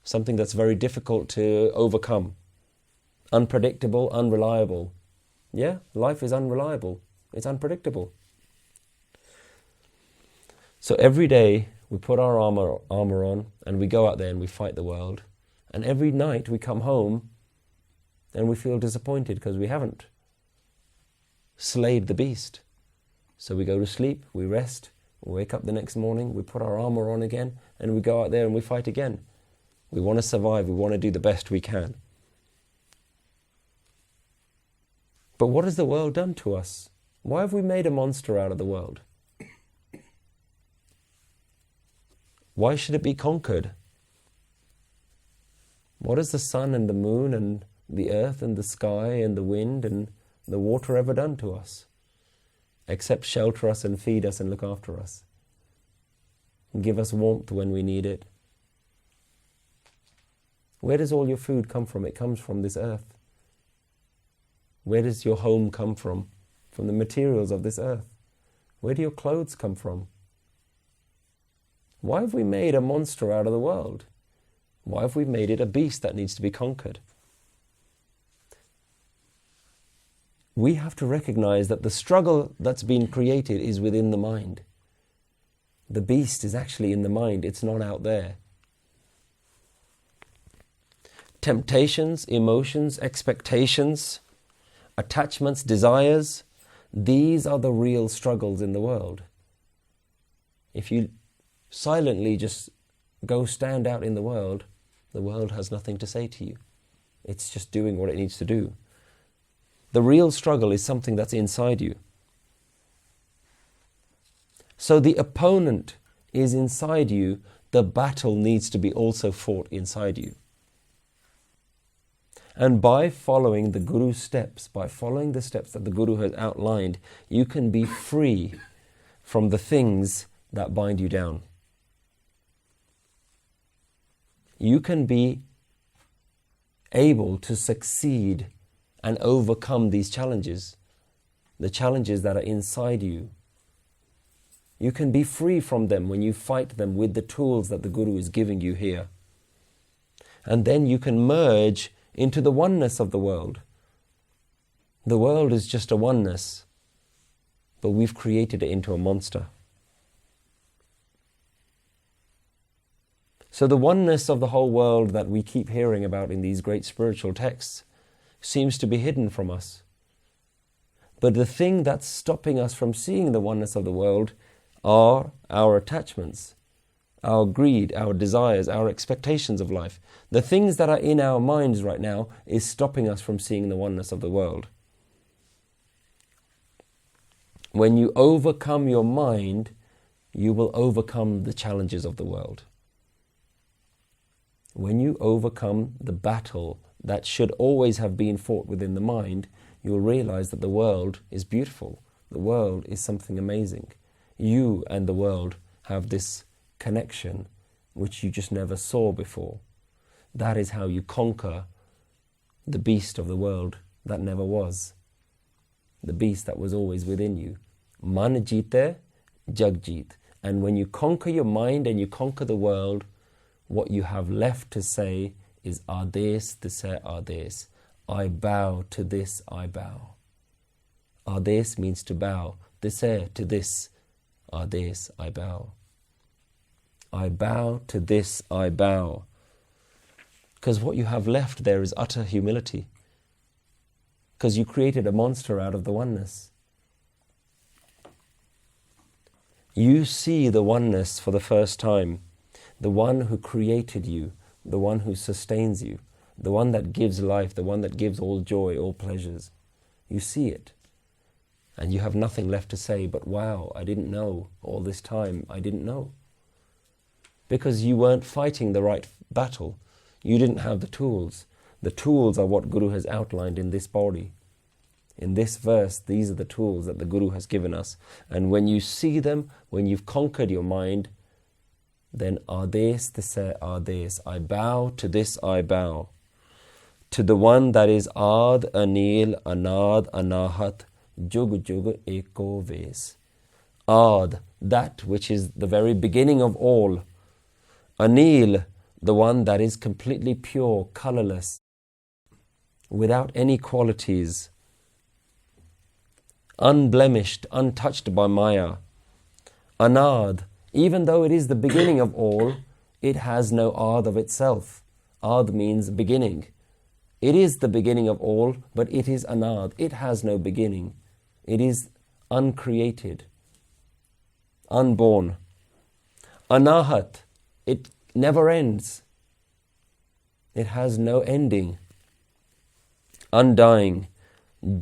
Speaker 1: something that's very difficult to overcome, unpredictable, unreliable. Yeah, life is unreliable. It's unpredictable. So every day we put our armor on and we go out there and we fight the world. And every night we come home and we feel disappointed because we haven't slayed the beast. So we go to sleep, we rest, we wake up the next morning, we put our armor on again, and we go out there and we fight again. We want to survive, we want to do the best we can. But what has the world done to us? Why have we made a monster out of the world? Why should it be conquered? What has the sun and the moon and the earth and the sky and the wind and the water ever done to us? Except shelter us and feed us and look after us. And give us warmth when we need it. Where does all your food come from? It comes from this earth. Where does your home come from? From the materials of this earth. Where do your clothes come from? Why have we made a monster out of the world? Why have we made it a beast that needs to be conquered? We have to recognize that the struggle that's been created is within the mind. The beast is actually in the mind, it's not out there. Temptations, emotions, expectations, attachments, desires, these are the real struggles in the world. If you silently just go stand out in the world has nothing to say to you. It's just doing what it needs to do. The real struggle is something that's inside you. So the opponent is inside you. The battle needs to be also fought inside you. And by following the Guru's steps, by following the steps that the Guru has outlined, you can be free from the things that bind you down. You can be able to succeed and overcome these challenges, the challenges that are inside you. You can be free from them when you fight them with the tools that the Guru is giving you here. And then you can merge into the oneness of the world. The world is just a oneness, but we've created it into a monster. So the oneness of the whole world that we keep hearing about in these great spiritual texts seems to be hidden from us. But the thing that's stopping us from seeing the oneness of the world are our attachments, our greed, our desires, our expectations of life. The things that are in our minds right now is stopping us from seeing the oneness of the world. When you overcome your mind, you will overcome the challenges of the world. When you overcome the battle that should always have been fought within the mind, you will realize that the world is beautiful. The world is something amazing. You and the world have this connection which you just never saw before. That is how you conquer the beast of the world that never was. the beast that was always within you. Managee, Jagdeep. And when you conquer your mind and you conquer the world, what you have left to say is aadays, tisai, aadays. I bow to this, I bow. Aadays means to bow. Tisai, to this. Aadays, I bow. I bow to this, I bow. Because what you have left there is utter humility. Because you created a monster out of the oneness. You see the oneness for the first time. The one who created you, the one who sustains you, the one that gives life, the one that gives all joy, all pleasures. You see it. And you have nothing left to say but, wow, I didn't know all this time. I didn't know. Because you weren't fighting the right battle. You didn't have the tools. The tools are what Guru has outlined in this body. In this verse, these are the tools that the Guru has given us. And when you see them, when you've conquered your mind, then aadays, tisai, aadays. I bow to this, I bow. To the one that is aad, aneel, anaahat, jugat, ayko, vays. Aad, that which is the very beginning of all. Aneel, the one that is completely pure, colorless, without any qualities, unblemished, untouched by Maya. Anaahat, even though it is the beginning of all, it has no aad of itself. Aad means beginning. It is the beginning of all, but it is anaahat. It has no beginning. It is uncreated, unborn. Anaahat, it never ends. It has no ending. Undying.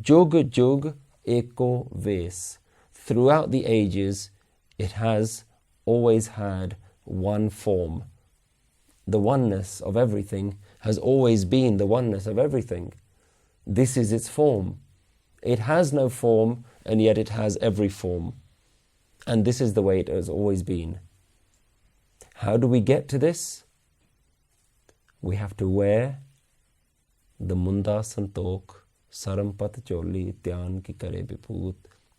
Speaker 1: Jug, ayko, vays. Throughout the ages, it has always had one form. The oneness of everything has always been the oneness of everything. This is its form. It has no form, and yet it has every form. And this is the way it has always been. How do we get to this? We have to wear the Munda Santokh Saram Jholee Dhi-aan Kee Bibhoot,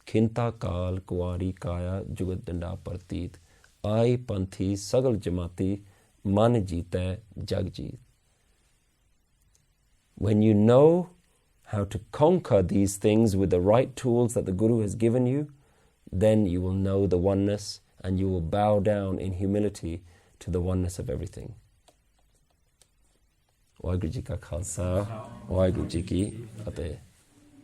Speaker 1: khinthaa, kaal, ku-aaree, kaa-i-aa, jugat, dandaa, parteet, panthee, sagal, jamaatee, Managee, Jagdeep. When you know how to conquer these things with the right tools that the Guru has given you, then you will know the oneness and you will bow down in humility to the oneness of everything. Waheguru Ji Ka Khalsa, Waheguru Ji Ki Fateh.